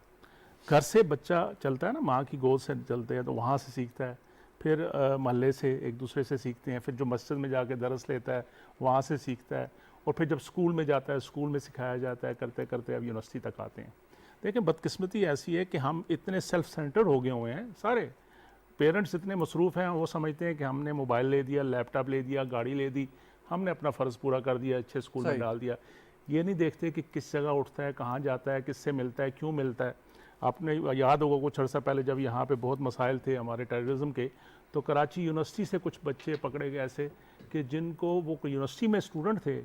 Speaker 2: گھر سے بچہ چلتا ہے نا, ماں کی گود سے چلتے ہیں تو وہاں سے سیکھتا ہے, پھر محلے سے ایک دوسرے سے سیکھتے ہیں, پھر جو مسجد میں جا کے درس لیتا ہے وہاں سے سیکھتا ہے, اور پھر جب اسکول میں جاتا ہے اسکول میں سکھایا جاتا ہے, کرتے کرتے اب یونیورسٹی تک آتے ہیں. دیکھیں بدقسمتی ایسی ہے کہ ہم اتنے سیلف سینٹرڈ ہو گئے ہوئے ہیں, سارے پیرنٹس اتنے مصروف ہیں, وہ سمجھتے ہیں کہ ہم نے موبائل لے دیا, لیپ ٹاپ لے دیا, گاڑی لے دی, ہم نے اپنا فرض پورا کر دیا, اچھے اسکول میں ڈال دیا. یہ نہیں دیکھتے کہ کس جگہ اٹھتا ہے, کہاں جاتا ہے, کس سے ملتا ہے, کیوں ملتا ہے. آپ نے یاد ہوگا کچھ عرصہ پہلے جب یہاں پہ بہت مسائل تھے ہمارے ٹیررزم کے, تو کراچی یونیورسٹی سے کچھ بچے پکڑے گئے ایسے کہ جن کو وہ یونیورسٹی میں اسٹوڈنٹ تھے,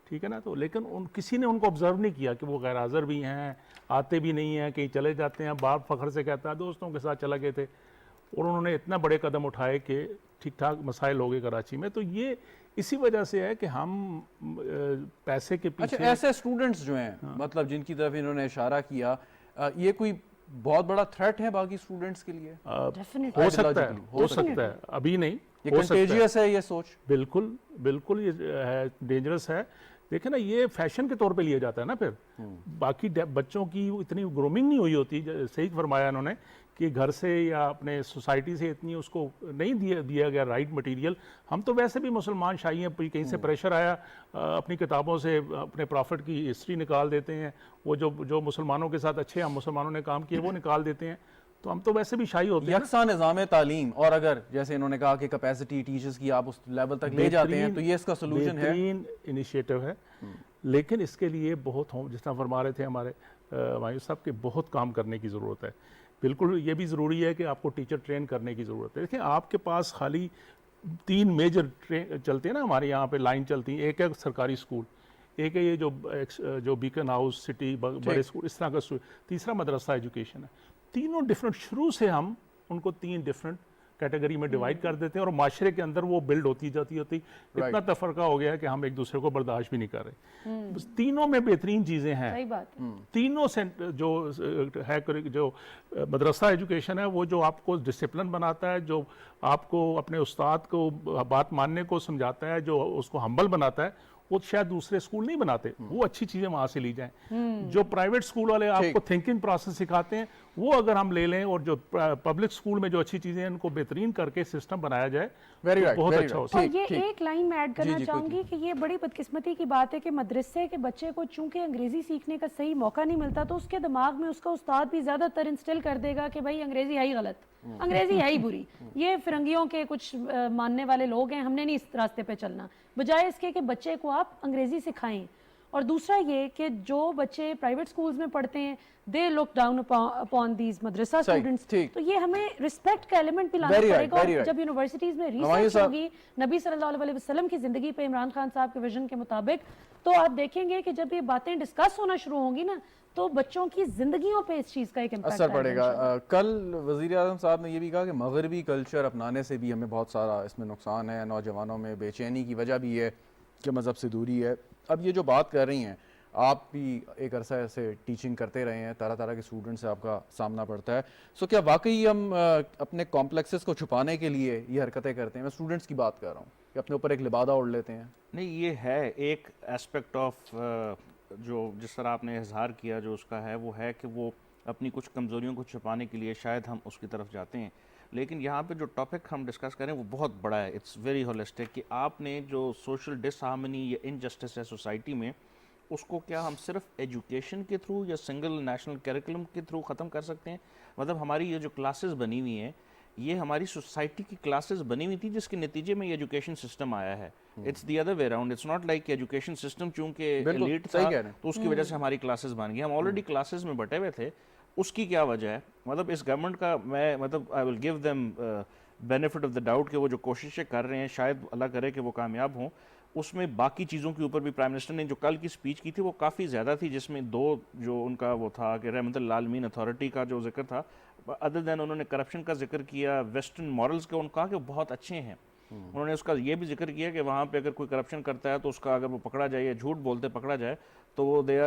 Speaker 2: ٹھیک ہے نا, تو لیکن کسی نے ان کو آبزرو نہیں کیا کہ وہ غیر حاضر بھی ہیں, آتے بھی نہیں ہیں, کہیں چلے جاتے ہیں. باپ فخر سے کہتا ہے دوستوں کے ساتھ چلا گئے تھے, اور انہوں نے اتنا بڑے قدم اٹھائے کہ ٹھیک ٹھاک مسائل ہو گئے کراچی میں. تو یہ اسی وجہ سے ہے کہ ہم پیسے کے پیچھے.
Speaker 1: اچھا, ایسے اسٹوڈنٹس جو ہیں مطلب جن کی طرف انہوں نے اشارہ کیا, یہ کوئی بہت بڑا تھریٹ ہے باقی اسٹوڈنٹس کے لیے؟
Speaker 2: ہو سکتا ہے, ابھی نہیں,
Speaker 1: یہ کنٹیجیس ہے یہ سوچ.
Speaker 2: بالکل یہ ڈینجرس ہے.
Speaker 7: دیکھیں نا یہ فیشن کے طور پہ لیا جاتا ہے نا، پھر باقی بچوں کی اتنی گرومنگ نہیں ہوئی ہوتی، صحیح فرمایا انہوں نے کہ گھر سے یا اپنے سوسائٹی سے اتنی اس کو نہیں دیا گیا رائٹ مٹیریل. ہم تو ویسے بھی مسلمان شاہی ہیں، کہیں سے پریشر آیا اپنی کتابوں سے اپنے پرافٹ کی ہسٹری نکال دیتے ہیں، وہ جو مسلمانوں کے ساتھ اچھے ہم مسلمانوں نے کام کیے وہ نکال دیتے ہیں، تو ہم تو ویسے بھی شاہی ہوتے ہیں.
Speaker 1: یکساں نظام تعلیم، اور اگر جیسے انہوں نے کہا کہ کیپیسٹی ٹیچرز کی آپ اس لیول تک لے جاتے ہیں تو یہ اس کا سلوشن ہے.
Speaker 7: بہترین انیشیٹو ہے، لیکن اس کے لیے بہت جس طرح فرما رہے تھے ہمارے مایوس صاحب کے بہت کام کرنے کی ضرورت ہے. بالکل یہ بھی ضروری ہے کہ آپ کو ٹیچر ٹرین کرنے کی ضرورت ہے. دیکھیں آپ کے پاس خالی 3 میجر ٹرین چلتے ہیں نا، ہمارے یہاں پہ لائن چلتی ہیں. ایک ہے سرکاری اسکول، ایک ہے یہ جو بیکن ہاؤس سٹی بڑے اسکول اس طرح کا، تیسرا مدرسہ ایجوکیشن ہے. تینوں ڈفرینٹ، شروع سے ہم ان کو 3 ڈفرینٹ کیٹیگری میں ڈیوائڈ کر دیتے ہیں، اور معاشرے کے اندر وہ بلڈ ہوتی جاتی اتنا تفرقہ ہو گیا ہے کہ ہم ایک دوسرے کو برداشت بھی نہیں کر رہے. بس تینوں میں بہترین چیزیں ہیں.
Speaker 6: صحیح بات ہے.
Speaker 7: تینوں سے جو مدرسہ ایجوکیشن ہے وہ جو آپ کو ڈسپلن بناتا ہے، جو آپ کو اپنے استاد کو بات ماننے کو سمجھاتا ہے، جو اس کو ہمبل بناتا ہے، وہ شاید دوسرے اسکول نہیں بناتے. وہ اچھی چیزیں وہاں سے لی جائیں. جو پرائیویٹ اسکول والے آپ کو تھنکنگ پروسیس سکھاتے ہیں وہ اگر ہم لے لیں، اور جو پبلک اسکول میں جو اچھی چیزیں ہیں ان کو بہترین کر کے سسٹم بنایا جائے تو بہت اچھا ہو سکتا ہے.
Speaker 6: اور یہ ایک لائن میں ایڈ کرنا چاہوں گی کہ یہ بڑی بدقسمتی کی بات ہے کہ مدرسے کے بچے کو چونکہ انگریزی سیکھنے کا صحیح موقع نہیں ملتا، تو اس کے دماغ میں اس کا استاد بھی زیادہ تر انسٹل کر دے گا کہ بھائی انگریزی ہے ہی غلط، انگریزی ہے ہی بری، یہ فرنگیوں کے کچھ ماننے والے لوگ ہیں، ہم نے نہیں اس راستے پہ چلنا، بجائے اس کے کہ بچے کو آپ انگریزی سکھائیں. اور دوسرا یہ کہ جو بچے پرائیویٹ سکولز میں پڑھتے ہیں they look down upon these مدرسہ اسٹوڈنٹس، تو یہ ہمیں رسپیکٹ کا ایلیمنٹ بھی لانا پڑے گا. اور جب یونیورسٹیز میں ریسرچ ہوگی نبی صلی اللہ علیہ وسلم کی زندگی پہ عمران خان صاحب کے ویژن کے مطابق، تو آپ دیکھیں گے کہ جب یہ باتیں ڈسکس ہونا شروع ہوں گی نا تو بچوں کی زندگیوں پہ اس چیز کا ایک امپیکٹ
Speaker 1: اثر پڑے گا. کل وزیر اعظم صاحب نے یہ بھی کہا کہ مغربی کلچر اپنانے سے بھی ہمیں بہت سارا اس میں نقصان ہے، نوجوانوں میں بے چینی کی وجہ بھی ہے کہ مذہب سے دوری ہے. اب یہ جو بات کر رہی ہیں، آپ بھی ایک عرصہ ایسے ٹیچنگ کرتے رہے ہیں، طرح طرح کے اسٹوڈنٹ سے آپ کا سامنا پڑتا ہے، سو کیا واقعی ہم اپنے کمپلیکسز کو چھپانے کے لیے یہ حرکتیں کرتے ہیں؟ میں اسٹوڈنٹس کی بات کر رہا ہوں کہ اپنے اوپر ایک لبادہ اوڑھ لیتے ہیں.
Speaker 5: نہیں، یہ ہے ایک ایسپیکٹ آف جو جس طرح آپ نے اظہار کیا جو اس کا ہے، وہ ہے کہ وہ اپنی کچھ کمزوریوں کو چھپانے کے لیے شاید ہم اس کی طرف جاتے ہیں. لیکن یہاں پہ جو ٹاپک ہم ڈسکس کریں وہ بہت بڑا ہے، اٹس ویری ہولسٹک، کہ آپ نے جو سوشل ڈس ہارمنی یا انجسٹس ہے سوسائٹی میں، اس کو کیا ہم صرف ایجوکیشن کے تھرو یا سنگل نیشنل کیریکولم کے تھرو ختم کر سکتے ہیں؟ مطلب ہماری یہ جو کلاسز بنی ہوئی ہیں، یہ ہماری سوسائٹی کی کلاسز بنی ہوئی تھی جس کے نتیجے میں یہ ایجوکیشن سسٹم آیا ہے. It's the other way around. It's not like education system چونکہ ایلیٹ تھا تو اس کی وجہ سے ہماری کلاسز بن گئی. ہم آلریڈی کلاسز میں بٹے ہوئے تھے. اس کی کیا وجہ ہے؟ مطلب اس گورنمنٹ کا میں I will give them benefit of the doubt کہ وہ جو کوششیں کر رہے ہیں شاید اللہ کرے کہ وہ کامیاب ہوں. اس میں باقی چیزوں کے اوپر بھی پرائم منسٹر نے جو کل کی سپیچ کی تھی وہ کافی زیادہ تھی، جس میں 2 جو ان کا وہ تھا کہ رحمت للعالمین اتھارٹی کا جو ذکر تھا، ادر دین انہوں نے کرپشن کا ذکر کیا، ویسٹرن مورلز کا ان کا کہ وہ بہت اچھے ہیں. انہوں نے اس کا یہ بھی ذکر کیا کہ وہاں پہ اگر کوئی کرپشن کرتا ہے تو اس کا اگر وہ پکڑا جائے یا جھوٹ بولتے پکڑا جائے تو وہ they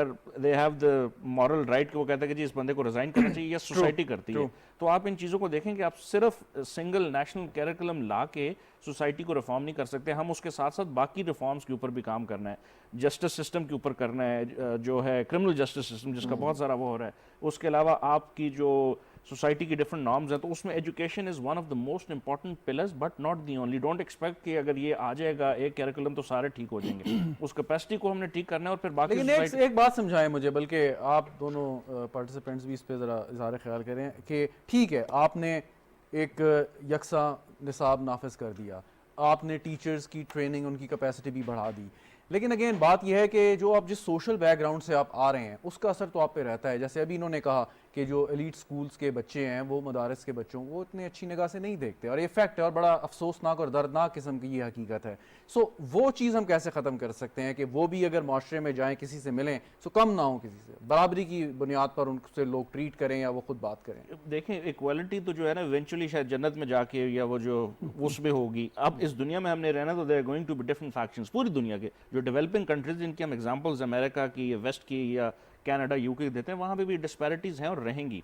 Speaker 5: have the moral right کہ وہ کہتا ہے کہ جی اس بندے کو ریزائن کرنا چاہیے، یا سوسائٹی کرتی ہے. تو آپ ان چیزوں کو دیکھیں کہ آپ صرف سنگل نیشنل کیریکولم لا کے سوسائٹی کو ریفارم نہیں کر سکتے. ہم اس کے ساتھ ساتھ باقی ریفارمز کے اوپر بھی کام کرنا ہے، جسٹس سسٹم کے اوپر کرنا ہے، جو ہے کرمنل جسٹس سسٹم جس کا بہت سارا وہ ہو رہا ہے. اس کے علاوہ آپ کی جو سوسائٹی کی ڈفرنٹ نارمز ہیں تو اس میں education is one of the most important pillars but not the only. Don't expect کہ اگر یہ آ جائے گا ایک کیریکولم تو سارے ٹھیک ہو جائیں گے. اس کیپیسٹی کو ہم نے ٹھیک کرنا ہے اور پھر باقی.
Speaker 1: لیکن ایک بات سمجھائیں مجھے، بلکہ آپ دونوں پارٹیسپینٹس بھی اس پہ ذرا اظہار خیال کریں کہ ٹھیک ہے آپ نے ایک یکساں نصاب نافذ کر دیا، آپ نے ٹیچرز کی ٹریننگ ان کی کیپیسٹی بھی بڑھا دی، لیکن اگین بات یہ ہے کہ جو آپ جس سوشل بیک گراؤنڈ سے آپ آ رہے ہیں اس کا اثر تو آپ پہ رہتا ہے. جیسے ابھی انہوں نے کہا کہ جو ایلیٹ سکولز کے بچے ہیں وہ مدارس کے بچوں وہ اتنے اچھی نگاہ سے نہیں دیکھتے، اور یہ فیکٹ ہے اور بڑا افسوسناک اور دردناک قسم کی یہ حقیقت ہے. سو وہ چیز ہم کیسے ختم کر سکتے ہیں کہ وہ بھی اگر معاشرے میں جائیں کسی سے ملیں سو کم نہ ہوں، کسی سے برابری کی بنیاد پر ان سے لوگ ٹریٹ کریں یا وہ خود بات کریں.
Speaker 5: دیکھیں ایکوالٹی تو جو ہے نا ایونچولی شاید جنت میں جا کے یا وہ جو اس میں ہوگی. اب اس دنیا میں ہم نے رہنا تو they are going to be different factions. پوری دنیا کے جو ڈیولپنگ کنٹریز جن کی ہم ایگزامپلز امریکہ کی یا ویسٹ کی یا کینیڈا یو کے دیتے ہیں، وہاں پہ بھی ڈسپیرٹیز ہیں اور رہیں گی.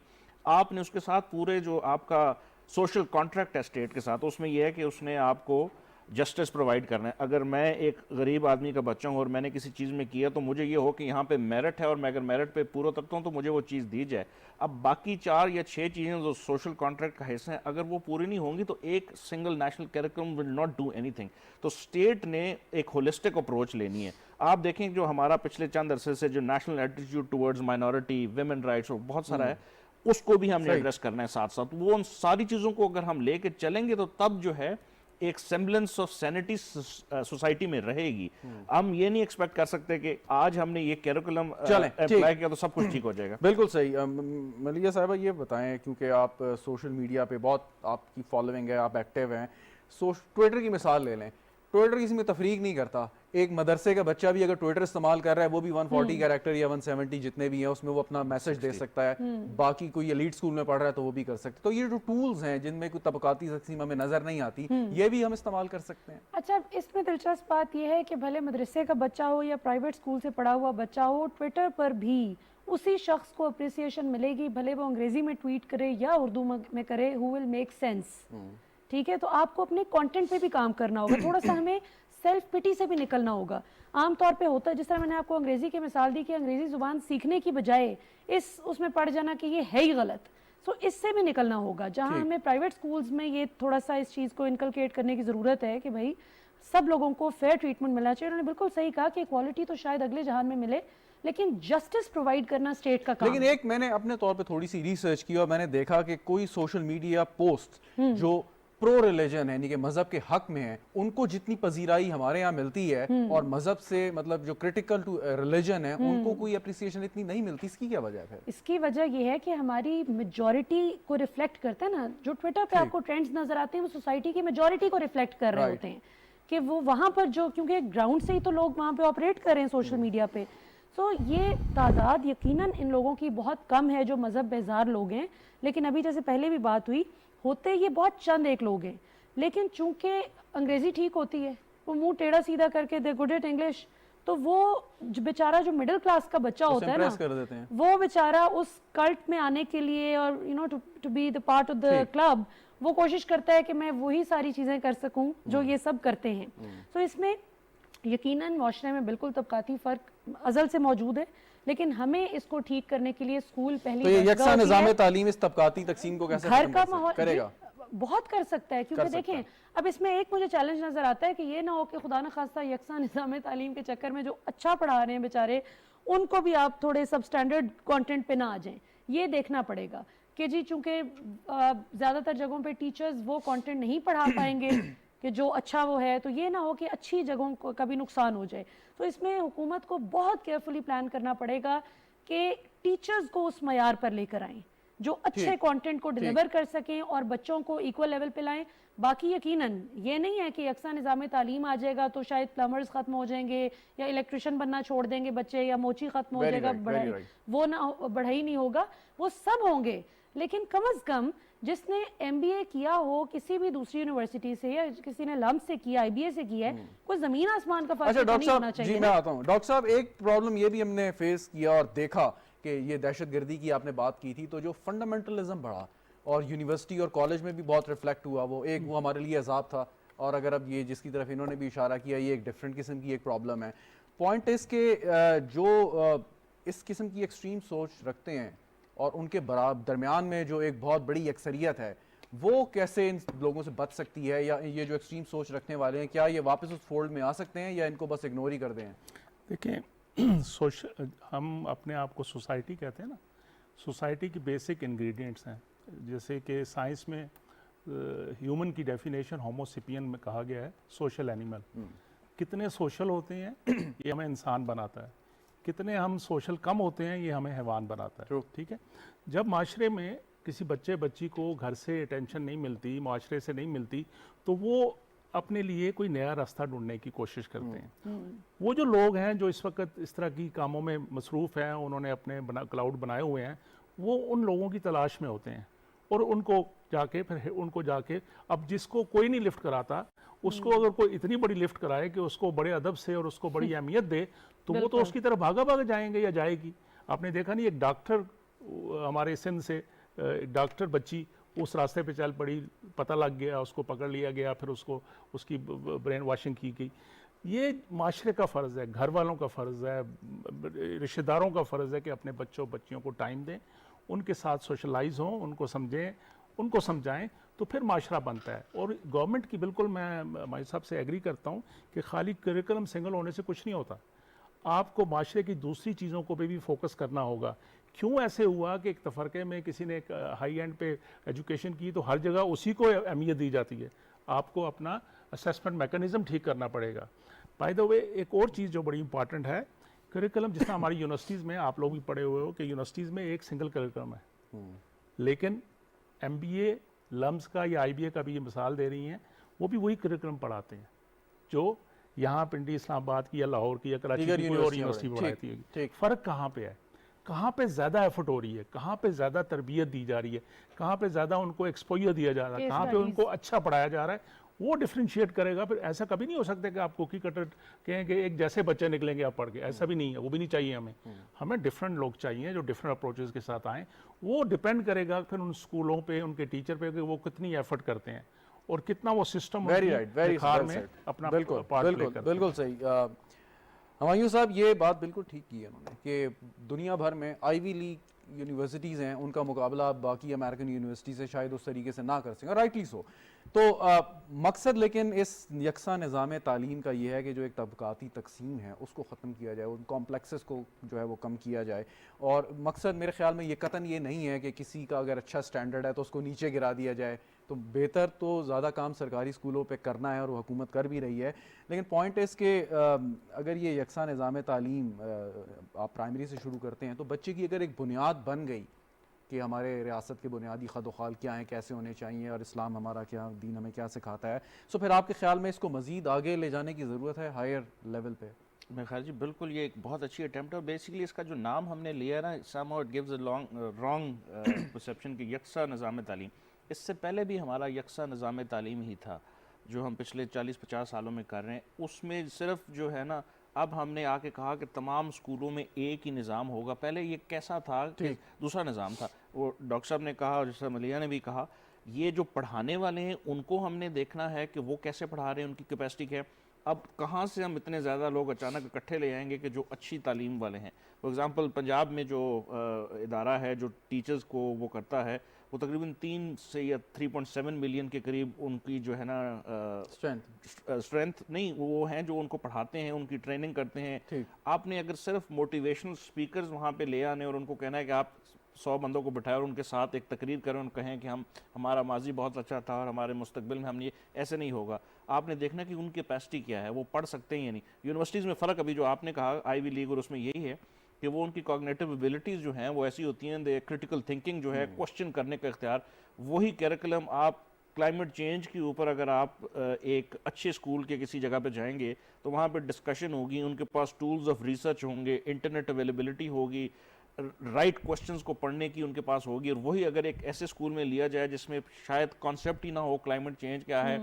Speaker 5: آپ نے اس کے ساتھ پورے جو آپ کا سوشل کانٹریکٹ ہے اسٹیٹ کے ساتھ، اس میں یہ ہے کہ اس نے آپ کو جسٹس پرووائڈ کرنا ہے. اگر میں ایک غریب آدمی کا بچہ ہوں اور میں نے کسی چیز میں کیا تو مجھے یہ ہو کہ یہاں پہ میرٹ ہے اور میں اگر میرٹ پہ پورا اترتا ہوں تو مجھے وہ چیز دی جائے. اب باقی 4 یا 6 چیزیں جو سوشل کانٹریکٹ کا حصہ ہیں اگر وہ پوری نہیں ہوں گی تو ایک single national curriculum will not do any thing. تو اسٹیٹ نے ایک ہولسٹک اپروچ لینی ہے. آپ دیکھیں جو ہمارا پچھلے چند عرصے سے جو national attitude towards minority women rights بہت سارا ہے اس کو بھی ہم نے ایڈریس کرنا ہے ساتھ ساتھ. وہ ان ساری چیزوں کو اگر ہم لے کے چلیں گے تو تب جو ہے ایک سیمبلنس آف سینٹی سوسائٹی میں رہے گی. ہم یہ نہیں ایکسپیکٹ کر سکتے کہ آج ہم نے یہ کیریکولم اپلائی کیا تو سب کچھ ٹھیک ہو جائے گا.
Speaker 1: بالکل صحیح. ملیحہ صاحبہ یہ بتائیں کیونکہ آپ سوشل میڈیا پہ بہت آپ کی فالوئنگ ہے, آپ ایکٹیو ہیں, ٹویٹر کی مثال لے لیں. ٹویٹر کسی میں تفریق نہیں کرتا. ایک مدرسے کا بچہ بھی اگر ٹویٹر استعمال کر رہا ہے وہ بھی 140 کیریکٹر یا 170 جتنے بھی ہیں اس میں وہ اپنا میسج دے سکتا ہے. باقی کوئی ایلیٹ اسکول میں پڑھ رہا ہے تو وہ بھی کر سکتے. تو یہ جو ٹولز ہیں جن میں کوئی طبقاتی تقسیم ہمیں نظر نہیں آتی یہ بھی ہم استعمال کر سکتے ہیں.
Speaker 6: اچھا, اس میں دلچسپ بات یہ ہے کہ بھلے مدرسے کا بچہ ہو یا پرائیویٹ اسکول سے پڑھا ہوا بچہ ہو, ٹویٹر پر بھی اسی شخص کو اپریسیشن ملے گی, بھلے وہ انگریزی میں ٹویٹ کرے یا اردو میں کرے, who will make sense. ٹھیک ہے, تو آپ کو اپنے کانٹینٹ پہ بھی کام کرنا ہوگا. تھوڑا سا ہمیں سیلف پٹی سے بھی نکلنا ہوگا. عام طور پہ ہوتا ہے جس طرح میں نے آپ کو انگریزی کی مثال دی کہ انگریزی زبان سیکھنے کی بجائے اس میں پڑھ جانا کہ یہ ہے ہی غلط. سو اس سے بھی نکلنا ہوگا. جہاں ہمیں پرائیویٹ سکولز میں یہ تھوڑا سا اس چیز کو انکلکیٹ کرنے کی ضرورت ہے کہ بھائی سب لوگوں کو فیئر ٹریٹمنٹ ملنا چاہیے. انہوں نے بالکل صحیح کہا کہ ایکوالٹی تو شاید اگلے جہان میں ملے لیکن جسٹس پرووائڈ کرنا اسٹیٹ کا کام.
Speaker 1: لیکن ایک میں نے اپنے طور پہ تھوڑی سی ریسرچ کی اور میں نے دیکھا کہ کوئی سوشل میڈیا پوسٹ جو پرو ریلیجن ہے یعنی کہ مذہب کے حق میں ہے ان کو جتنی پذیرائی ہمارے یہاں ملتی ہے اور مذہب سے مطلب جو کریٹیکل ٹو ریلیجن ہے ان کو کوئی اپریسیشن اتنی نہیں ملتی. اس کی کیا وجہ ہے؟
Speaker 6: اس کی وجہ یہ ہے کہ ہماری میجورٹی کو ریفلیکٹ کرتا ہے نا. جو ٹویٹر پہ آپ کو ٹرینڈز نظر آتے ہیں وہ سوسائٹی کی میجورٹی کو ریفلیکٹ کر رہے ہوتے ہیں کہ وہ وہاں پر جو کیونکہ گراؤنڈ سے ہی تو لوگ وہاں پہ آپریٹ کر رہے ہیں سوشل میڈیا پہ. سو یہ تعداد یقیناً ان لوگوں کی بہت کم ہے جو مذہب بیزار لوگ ہیں. لیکن ابھی جیسے پہلے بھی بات ہوئی ہوتے یہ بہت چند ایک لوگ ہیں. لیکن چونکہ انگریزی ٹھیک ہوتی ہے وہ منہ ٹیڑھا سیدھا کر کے دے گڈ ایٹ انگلش, تو وہ بیچارہ جو مڈل کلاس کا بچہ ہوتا ہے نا وہ بیچارہ اس کلٹ میں آنے کے لیے اور to be the part of the club وہ کوشش کرتا ہے کہ میں وہی ساری چیزیں کر سکوں جو یہ سب کرتے ہیں. تو اس میں یقیناً معاشرے میں بالکل طبقاتی فرق ازل سے موجود ہے لیکن ہمیں اس کو ٹھیک کرنے کے لیے اسکول پہلی
Speaker 1: تو یہ یکساں نظام تعلیم اس طبقاتی تقسیم کو کیسے
Speaker 6: گھر کا ماحول
Speaker 1: کرے گا؟
Speaker 6: بہت کر سکتا ہے. کیونکہ دیکھیں اب اس میں ایک مجھے چیلنج نظر آتا ہے کہ یہ نہ ہو کہ خدا نہ خواستہ یکساں نظام تعلیم کے چکر میں جو اچھا پڑھا رہے ہیں بیچارے ان کو بھی آپ تھوڑے سب سٹینڈرڈ کانٹینٹ پہ نہ آ جائیں. یہ دیکھنا پڑے گا کہ جی چونکہ زیادہ تر جگہوں پہ ٹیچرز وہ کانٹینٹ نہیں پڑھا پائیں گے کہ جو اچھا وہ ہے, تو یہ نہ ہو کہ اچھی جگہوں کو کبھی نقصان ہو جائے. تو اس میں حکومت کو بہت کیئرفلی پلان کرنا پڑے گا کہ ٹیچرز کو اس معیار پر لے کر آئیں جو اچھے کانٹینٹ کو ڈیلیور کر سکیں اور بچوں کو ایکول لیول پہ لائیں. باقی یقیناً یہ نہیں ہے کہ یکساں نظام تعلیم آ جائے گا تو شاید پلمبرز ختم ہو جائیں گے یا الیکٹریشین بننا چھوڑ دیں گے بچے یا موچی ختم ہو جائے گا, وہ نہ بڑھائی نہیں ہوگا. وہ سب ہوں گے لیکن کم از کم جس نے ایم بی اے کیا ہو کسی بھی دوسری یونیورسٹی سے یا کسی نے لمب سے کیا, آئی بی اے سے کیا ہے, کوئی زمین آسمان کا فرق نہیں ہونا چاہیے.
Speaker 1: جی میں آتا ہوں ڈاکٹر صاحب. ایک پرابلم یہ بھی ہم نے فیس کیا اور دیکھا کہ یہ دہشت گردی کی آپ نے بات کی تھی تو جو فنڈامنٹلزم بڑھا اور یونیورسٹی اور کالج میں بھی بہت ریفلیکٹ ہوا, وہ ہمارے لیے عذاب تھا. اور اگر اب یہ جس کی طرف انہوں نے بھی اشارہ کیا یہ ایک ڈفرینٹ قسم کی ایک پرابلم ہے. پوائنٹ اس کہ جو اس قسم کی ایکسٹریم سوچ رکھتے ہیں اور ان کے درمیان میں جو ایک بہت بڑی اکثریت ہے وہ کیسے ان لوگوں سے بچ سکتی ہے, یا یہ جو ایکسٹریم سوچ رکھنے والے ہیں کیا یہ واپس اس فولڈ میں آ سکتے ہیں یا ان کو بس اگنور ہی کر دیں؟
Speaker 7: دیکھیں ہم اپنے آپ کو سوسائٹی کہتے ہیں نا, سوسائٹی کی بیسک انگریڈینٹس ہیں. جیسے کہ سائنس میں ہیومن کی ڈیفینیشن ہومو سیپین میں کہا گیا ہے سوشل اینیمل. کتنے سوشل ہوتے ہیں یہ ہمیں انسان بناتا ہے, کتنے ہم سوشل کم ہوتے ہیں یہ ہمیں حیوان بناتا ہے. ٹھیک ہے, جب معاشرے میں کسی بچی کو گھر سے اٹینشن نہیں ملتی, معاشرے سے نہیں ملتی, تو وہ اپنے لیے کوئی نیا راستہ ڈھونڈنے کی کوشش کرتے ہیں. وہ جو لوگ ہیں جو اس وقت اس طرح کی کاموں میں مصروف ہیں, انہوں نے اپنے کلاؤڈ بنائے ہوئے ہیں, وہ ان لوگوں کی تلاش میں ہوتے ہیں اور ان کو جا کے اب جس کو کوئی نہیں لفٹ کراتا اس کو اگر کوئی اتنی بڑی لفٹ کرائے کہ اس کو بڑے ادب سے اور اس کو بڑی اہمیت دے تو وہ تو اس کی طرف بھاگا جائیں گے یا جائے گی. آپ نے دیکھا نہیں ایک ڈاکٹر ہمارے سندھ سے ڈاکٹر بچی اس راستے پہ چل پڑی, پتہ لگ گیا, اس کو پکڑ لیا گیا, پھر اس کی برین واشنگ کی گئی. یہ معاشرے کا فرض ہے, گھر والوں کا فرض ہے, رشتہ داروں کا فرض ہے کہ اپنے بچیوں کو ٹائم دیں, ان کے ساتھ سوشلائز ہوں, ان کو سمجھیں, ان کو سمجھائیں, تو پھر معاشرہ بنتا ہے. اور گورنمنٹ کی بالکل میں مائی صاحب سے ایگری کرتا ہوں کہ خالی کریکلم سنگل ہونے سے کچھ نہیں ہوتا, آپ کو معاشرے کی دوسری چیزوں کو بھی فوکس کرنا ہوگا. کیوں ایسے ہوا کہ ایک تفرقے میں کسی نے ہائی اینڈ پہ ایجوکیشن کی تو ہر جگہ اسی کو اہمیت دی جاتی ہے؟ آپ کو اپنا اسیسمنٹ میکانزم ٹھیک کرنا پڑے گا. بائی دا وے ایک اور چیز جو بڑی امپارٹنٹ ہے, کریکلم جس طرح ہماری یونیورسٹیز میں آپ لوگ بھی پڑھے ہوئے ہو کہ یونیورسٹیز میں ایک سنگل کریکلم ہے, لیکن ایم بی اے لمز کا یا آئی بی اے کا بھی یہ مثال دے رہی ہیں, وہ بھی وہی کریکلم پڑھاتے ہیں جو یہاں پنڈی اسلام آباد کی یا لاہور کی یا کراچی کی کوئی اور یونیورسٹی میں پڑھاتی ہے. فرق کہاں پہ ہے؟ کہاں پہ زیادہ ایفرٹ ہو رہی ہے, کہاں پہ زیادہ تربیت دی جا رہی ہے, کہاں پہ زیادہ ان کو ایکسپوجر دیا جا رہا ہے, کہاں پہ ان کو اچھا پڑھایا جا رہا ہے, وہ ڈفرینشیٹ کرے گا. پھر ایسا کبھی نہیں ہو سکتا کہ آپ کوکی کٹر کہیں کہ ایک جیسے بچے نکلیں گے آپ پڑھ کے, ایسا بھی نہیں ہے, وہ بھی نہیں چاہیے ہمیں. ہمیں ڈفرینٹ لوگ چاہیے جو ڈفرینٹ اپروچز کے ساتھ آئیں. وہ ڈپینڈ کرے گا پھر ان اسکولوں پہ, ان کے ٹیچر پہ کہ وہ کتنی ایفرٹ کرتے ہیں اور کتنا وہ سسٹم نکھار میں اپنا پارٹ پلے کرتے ہیں.
Speaker 1: بالکل صحیح. ہمایوں صاحب یہ بات بالکل ٹھیک کی ہے انہوں نے کہ دنیا بھر میں آئی وی لیگ یونیورسٹیز ہیں, ان کا مقابلہ باقی امریکن یونیورسٹی سے شاید اس طریقے سے نہ کر سکیں, رائٹلی سو. تو مقصد لیکن اس یکساں نظام تعلیم کا یہ ہے کہ جو ایک طبقاتی تقسیم ہے اس کو ختم کیا جائے, ان کمپلیکسز کو جو ہے وہ کم کیا جائے. اور مقصد میرے خیال میں یہ قطعاً یہ نہیں ہے کہ کسی کا اگر اچھا سٹینڈرڈ ہے تو اس کو نیچے گرا دیا جائے. تو بہتر تو زیادہ کام سرکاری اسکولوں پہ کرنا ہے اور وہ حکومت کر بھی رہی ہے. لیکن پوائنٹ اس کہ اگر یہ یکساں نظام تعلیم آپ پرائمری سے شروع کرتے ہیں تو بچے کی اگر ایک بنیاد بن گئی کہ ہمارے ریاست کے بنیادی خد و خال کیا ہیں, کیسے ہونے چاہیے, اور اسلام ہمارا کیا, دین ہمیں کیا سکھاتا ہے, سو پھر آپ کے خیال میں اس کو مزید آگے لے جانے کی ضرورت ہے ہائر لیول پہ.
Speaker 5: میں خیال جی بالکل یہ ایک بہت اچھی اٹیمپٹ ہے. اور بیسیکلی اس کا جو نام ہم نے لیا ہے نا, some it gives a wrong perception کہ یکساں نظام تعلیم. اس سے پہلے بھی ہمارا یکساں نظام تعلیم ہی تھا جو ہم پچھلے 40-50 سالوں میں کر رہے ہیں. اس میں صرف جو ہے نا, اب ہم نے آ کے کہا کہ تمام اسکولوں میں ایک ہی نظام ہوگا. پہلے یہ کیسا تھا کہ دوسرا نظام تھا. وہ ڈاکٹر صاحب نے کہا اور جیسا ملیہ نے بھی کہا, یہ جو پڑھانے والے ہیں ان کو ہم نے دیکھنا ہے کہ وہ کیسے پڑھا رہے ہیں, ان کی کیپیسٹی کیا ہے. اب کہاں سے ہم اتنے زیادہ لوگ اچانک اکٹھے لے آئیں گے کہ جو اچھی تعلیم والے ہیں. فار ایگزامپل پنجاب میں جو ادارہ ہے جو ٹیچرز کو وہ کرتا ہے, وہ تقریباً 3 سے یا 3.7 ملین کے قریب ان کی جو ہے نا اسٹرینتھ نہیں, وہ ہیں جو ان کو پڑھاتے ہیں, ان کی ٹریننگ کرتے ہیں. آپ نے اگر صرف موٹیویشنل اسپیکرز وہاں پہ لے آنے اور ان کو کہنا ہے کہ آپ 100 بندوں کو بٹھائے اور ان کے ساتھ ایک تقریر کریں اور کہیں کہ ہمارا ماضی بہت اچھا تھا اور ہمارے مستقبل میں ہم یہ, ایسے نہیں ہوگا. آپ نے دیکھنا کہ ان کی کیپیسٹی کیا ہے, وہ پڑھ سکتے ہیں یا نہیں. یونیورسٹیز میں فرق ابھی جو آپ نے کہا آئی وی لیگ اور اس میں یہی ہے کہ وہ ان کی کوگنیٹو ایبلٹیز جو ہیں وہ ایسی ہوتی ہیں, کرٹیکل تھنکنگ جو ہے, کوشچن کرنے کا اختیار. وہی کیریکلم آپ کلائمیٹ چینج کے اوپر اگر آپ ایک اچھے اسکول کے کسی جگہ پہ جائیں گے تو وہاں پہ ڈسکشن ہوگی, ان کے پاس ٹولز آف ریسرچ ہوں گے, انٹرنیٹ اویلیبلٹی ہوگی, رائٹ کوشچنز کو پڑھنے کی ان کے پاس ہوگی. اور وہی اگر ایک ایسے اسکول میں لیا جائے جس میں شاید کانسیپٹ ہی نہ ہو کلائمیٹ چینج کیا ہے,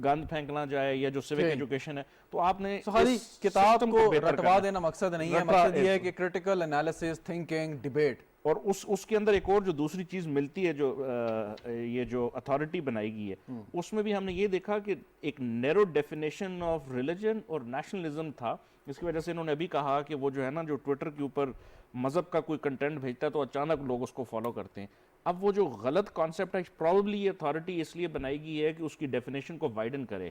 Speaker 5: گند پھینکنا جائے یا جو سیوک ایجوکیشن ہے, تو آپ نے
Speaker 1: خالی کتاب کو رٹوا دینا مقصد نہیں ہے. مقصد یہ ہے کہ کریٹیکل انالیسس, تھنکنگ, ڈیبیٹ.
Speaker 5: اور اس کے اندر ایک اور جو دوسری چیز ملتی ہے جو یہ جو اتھارٹی بنائی گئی ہے, اس میں بھی ہم نے یہ دیکھا کہ ایک نیرو ڈیفینیشن آف ریلیجن اور نیشنلزم تھا, جس کی وجہ سے انہوں نے ابھی کہا کہ وہ جو ہے نا جو ٹویٹر کے اوپر مذہب کا کوئی کنٹینٹ بھیجتا ہے تو اچانک لوگ اس کو فالو کرتے ہیں. اب وہ جو غلط کانسیپٹ ہے, پرابیبلی یہ اتھارٹی اس لیے بنائی گئی ہے کہ اس کی ڈیفینیشن کو وائڈن کرے,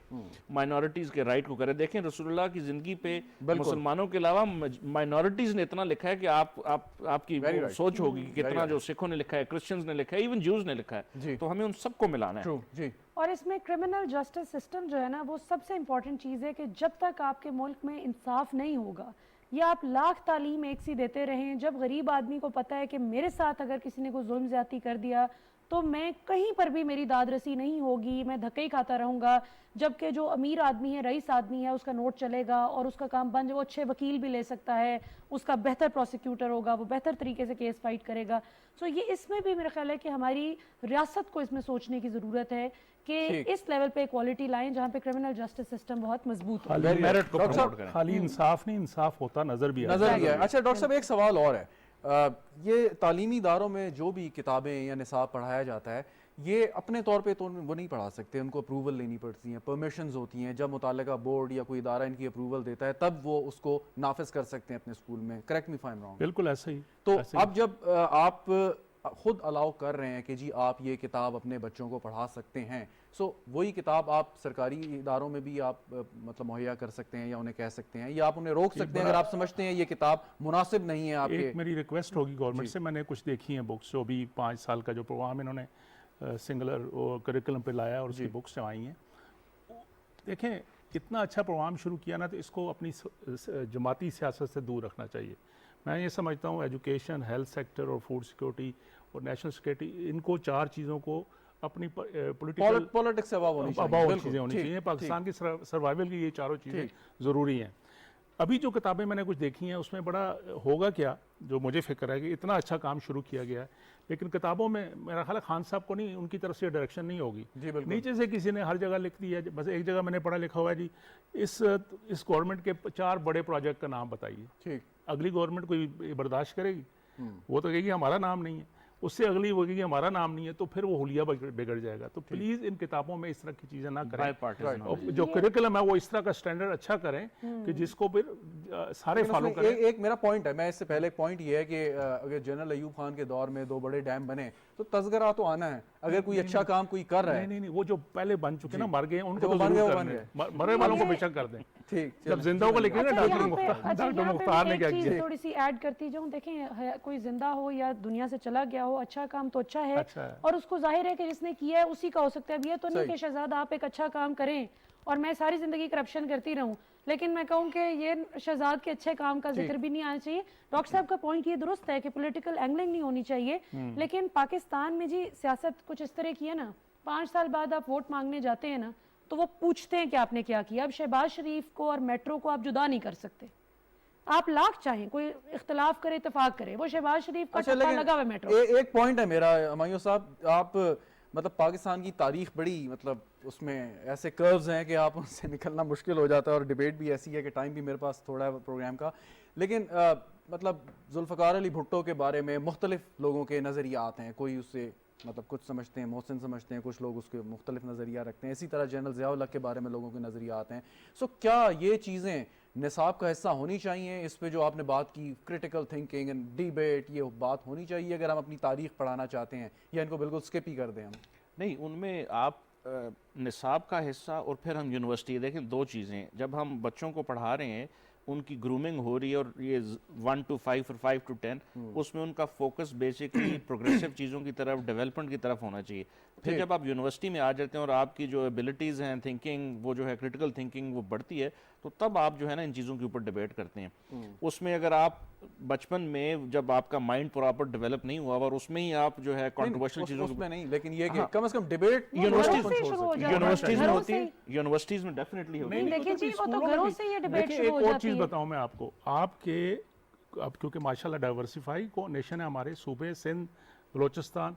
Speaker 5: مائنورٹیز کے رائٹ کو کرے. دیکھیں رسول اللہ کی زندگی پہ مسلمانوں کے علاوہ مائنورٹیز نے اتنا لکھا ہے کہ آپ کی سوچ ہوگی کتنا جو سکھوں نے لکھا ہے, کرسچنز نے لکھا ہے, ایون جوز نے لکھا ہے. تو ہمیں ان سب کو ملانا ہے.
Speaker 6: اور اس میں کرمنل جسٹس سسٹم جو ہے نا, وہ سب سے امپورٹنٹ چیز ہے کہ جب تک آپ کے ملک میں انصاف نہیں ہوگا, یا آپ لاکھ تعلیم ایک سی دیتے رہیں, جب غریب آدمی کو پتہ ہے کہ میرے ساتھ اگر کسی نے کوئی ظلم زیادتی کر دیا تو میں کہیں پر بھی میری داد رسی نہیں ہوگی, میں دھکے ہی کھاتا رہوں گا, جبکہ جو امیر آدمی ہے, رئیس آدمی ہے, اس کا نوٹ چلے گا اور اس کا کام بن جائے, وہ اچھے وکیل بھی لے سکتا ہے, اس کا بہتر پروسیکیوٹر ہوگا, وہ بہتر طریقے سے کیس فائٹ کرے گا. سو یہ اس میں بھی میرا خیال ہے کہ ہماری ریاست کو اس میں سوچنے کی ضرورت ہے کہ اس لیول پہ ایکوالٹی لائیں جہاں پہ کرمنل جسٹس سسٹم بہت مضبوط ہو.
Speaker 7: خالی انصاف نہیں, انصاف ہوتا نظر بھی
Speaker 1: ہے. اچھا ڈاکٹر صاحب ایک سوال اور ہے, یہ تعلیمی اداروں میں جو بھی کتابیں یا نصاب پڑھایا جاتا ہے, یہ اپنے طور پہ تو وہ نہیں پڑھا سکتے, ان کو اپروول لینی پڑتی ہیں, پرمیشنز ہوتی ہیں, جب متعلقہ بورڈ یا کوئی ادارہ ان کی اپروول دیتا ہے تب وہ اس کو نافذ کر سکتے ہیں اپنے اسکول میں. Correct me if I am wrong.
Speaker 7: بالکل ایسا ہی.
Speaker 1: تو اب جب آپ خود الاؤ کر رہے ہیں کہ جی آپ یہ کتاب اپنے بچوں کو پڑھا سکتے ہیں, سو وہی کتاب آپ سرکاری اداروں میں بھی آپ مطلب مہیا کر سکتے ہیں یا انہیں کہہ سکتے ہیں یا آپ انہیں روک سکتے ہیں اگر آپ سمجھتے ہیں یہ کتاب مناسب نہیں ہے آپ کے.
Speaker 7: ایک میری ریکویسٹ ہوگی گورنمنٹ سے, میں نے کچھ دیکھی ہیں بکس جو بھی 5 سال کا جو پروگرام انہوں نے سنگلر کریکولم پہ لایا اور اس کی بکس آئی ہیں. دیکھیں اتنا اچھا پروگرام شروع کیا نا, تو اس کو اپنی جماعتی سیاست سے دور رکھنا چاہیے. میں یہ سمجھتا ہوں ایجوکیشن, ہیلتھ سیکٹر اور فوڈ سیکورٹی اور نیشنل سیکورٹی, ان کو 4 چیزوں کو اپنی پولیٹیکل
Speaker 1: پولیٹکس سے اباؤ
Speaker 7: چیزیں ہونی چاہیے. پاکستان کی سروائیول کی یہ 4 چیزیں ضروری ہیں. ابھی جو کتابیں میں نے کچھ دیکھی ہیں اس میں بڑا ہوگا کیا, جو مجھے فکر ہے کہ اتنا اچھا کام شروع کیا گیا ہے, لیکن کتابوں میں میرا خیال ہے خان صاحب کو نہیں, ان کی طرف سے ڈائریکشن نہیں ہوگی. نیچے سے کسی نے ہر جگہ لکھ دی ہے. بس ایک جگہ میں نے پڑھا لکھا ہوا ہے جی اس گورنمنٹ کے 4 بڑے پروجیکٹ کا نام بتائیے. اگلی گورنمنٹ کوئی برداشت کرے گی؟ وہ تو کہے گی ہمارا نام نہیں ہے. اس سے اگلی وہ کہ ہمارا نام نہیں ہے, تو پھر وہ حلیہ بگڑ جائے گا. تو پلیز ان کتابوں میں اس طرح کی چیزیں نہ کریں. جو کریکولم ہے وہ اس طرح کا سٹینڈرڈ اچھا کریں کہ جس کو پھر سارے فالو کریں.
Speaker 1: ایک میرا پوائنٹ ہے, میں اس سے پہلے ایک پوائنٹ یہ ہے کہ اگر جنرل ایوب خان کے دور میں 2 بڑے ڈیم بنے تو تذکرہ تو آنا ہے. اگر کوئی اچھا کام کوئی کر رہا ہے,
Speaker 7: نہیں وہ جو پہلے بن چکے نا, مر گئے, ان کو مرے والوں کو بے شک کر دیں. جب زندہ کو لکھیں نا ڈاکٹر مختار نے کیا کیا.
Speaker 6: تھوڑی سی ایڈ کرتی جاؤں, دیکھیں کوئی زندہ ہو یا دنیا سے چلا گیا ہو, اچھا کام تو اچھا ہے اور اس کو ظاہر ہے کہ جس نے کیا ہے اسی کا ہو سکتا ہے. اب یہ تو نہیں کہ شہزاد آپ ایک اچھا کام کریں اور میں ساری زندگی کرپشن کرتی رہوں, لیکن میں کہوں کہ یہ شہزاد کے اچھے کام کا ذکر بھی نہیں آنا چاہیے. ڈاکٹر صاحب کا پوائنٹ یہ درست ہے کہ پولیٹیکل اینگلنگ نہیں ہونی چاہیے, لیکن پاکستان میں جی سیاست کچھ اس طرح کی ہے نا, 5 سال بعد آپ ووٹ مانگنے جاتے ہیں نا تو وہ پوچھتے ہیں کہ آپ نے کیا کیا. اب شہباز شریف کو اور میٹرو کو آپ جدا نہیں کر سکتے. آپ لاکھ چاہیں, کوئی اختلاف کرے, اتفاق کرے, وہ شہباز شریف کا ٹھپا لگا ہوا ہے میٹرو.
Speaker 1: ایک پوائنٹ ہے میرا ہمایوں صاحب, آپ مطلب پاکستان کی تاریخ بڑی مطلب اس میں ایسے کروز ہیں کہ آپ ان سے نکلنا مشکل ہو جاتا ہے, اور ڈیبیٹ بھی ایسی ہے کہ ٹائم بھی میرے پاس تھوڑا ہے پروگرام کا. لیکن مطلب ذوالفقار علی بھٹو کے بارے میں مختلف لوگوں کے نظریات ہیں. کوئی اس سے مطلب کچھ سمجھتے ہیں محسن سمجھتے ہیں, کچھ لوگ اس کے مختلف نظریہ رکھتے ہیں. اسی طرح جنرل ضیاء الحق کے بارے میں لوگوں کے نظریات ہیں. سو کیا یہ چیزیں نصاب کا حصہ ہونی چاہیے؟ اس پہ جو آپ نے بات کی کریٹیکل تھنکنگ اینڈ ڈیبیٹ, یہ بات ہونی چاہیے اگر ہم اپنی تاریخ پڑھانا چاہتے ہیں, یا ان کو بالکل اسکپ ہی کر دیں ہم؟
Speaker 5: نہیں, ان میں آپ نصاب کا حصہ اور پھر ہم یونیورسٹی, دیکھیں 2 چیزیں. جب ہم بچوں کو پڑھا رہے ہیں, ان کی گرومنگ ہو رہی ہے, اور یہ 1 to 5 اور 5 to 10, اس میں ان کا فوکس بیسکلی پروگریسو چیزوں کی طرف, ڈیولپمنٹ کی طرف ہونا چاہیے. پھر جب آپ یونیورسٹی میں آ جاتے ہیں اور آپ کی جو ایبلٹیز ہیں تھنکنگ, وہ جو ہے کرٹیکل تھنکنگ وہ بڑھتی ہے, تو تب آپ جو ہے نا ان چیزوں کے اوپر ڈیبیٹ کرتے ہیں. اس میں اگر آپ بچپن میں جب آپ کا مائنڈ پراپر ڈیولپ نہیں ہوا اور اس میں ہی آپ جو ہے کنٹروورشل چیزوں
Speaker 1: میں نہیں, لیکن یہ کہ کم از کم ڈیبیٹ
Speaker 5: یونیورسٹیز میں ہوتی ہے, یونیورسٹیز میں ڈیفینیٹلی ہوتی ہے.
Speaker 6: دیکھیں جی وہ تو گھروں سے یہ ڈیبیٹ شروع ہو
Speaker 7: ایک اور
Speaker 6: جاتی
Speaker 7: چیز
Speaker 6: ہے.
Speaker 7: بتاؤں میں آپ کو, آپ کے اب کیونکہ ماشاءاللہ ڈائیورسیفائی کو نیشن ہے ہمارے صوبے, سندھ, بلوچستان,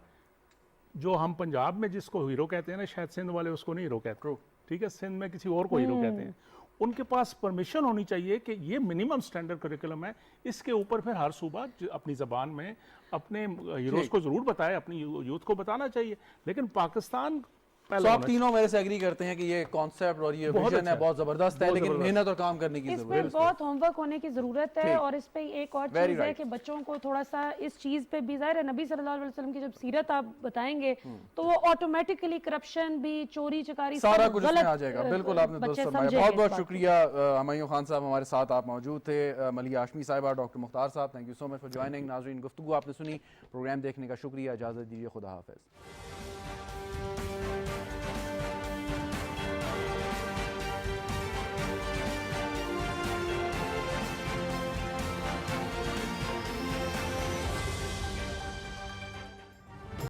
Speaker 7: جو ہم پنجاب میں جس کو ہیرو کہتے ہیں نا, شاید سندھ والے اس کو نہیں ہیرو کہتے, ٹھیک ہے, سندھ میں کسی اور کو ہیرو کہتے ہیں. ان کے پاس پرمیشن ہونی چاہیے کہ یہ منیمم سٹینڈرڈ کریکولم ہے, اس کے اوپر پھر ہر صوبہ اپنی زبان میں اپنے ہیروز کو ضرور بتائے, اپنی یوتھ کو بتانا چاہیے. لیکن پاکستان
Speaker 1: سو آپ تینوں میرے سے ایگری کرتے ہیں کہ یہ کانسیپٹ اور یہ ویژن ہے بہت زبردست ہے, لیکن محنت اور کام کرنے کی ضرورت ہے.
Speaker 6: اس پہ بہت ہوم ورک ہونے کی ضرورت ہے. اور اس پہ ایک اور چیز ہے کہ بچوں کو تھوڑا سا اس چیز پہ بھی, ظاہر ہے نبی صلی اللہ علیہ وسلم کی جب سیرت آپ بتائیں گے تو وہ آٹومیٹکلی کرپشن بھی, چوری چکاری,
Speaker 1: سارا کچھ اس میں آ جائے گا. بالکل آپ نے درست فرمایا. بہت بہت شکریہ ہمایوں خان صاحب, ہمارے ساتھ آپ موجود تھے. ملیحہ ہاشمی صاحبہ, ڈاکٹر مختار صاحب, thank you so much for joining. ناظرین گفتگو آپ نے سنی, پروگرام دیکھنے کا شکریہ, اجازت دیجیے, خدا حافظ.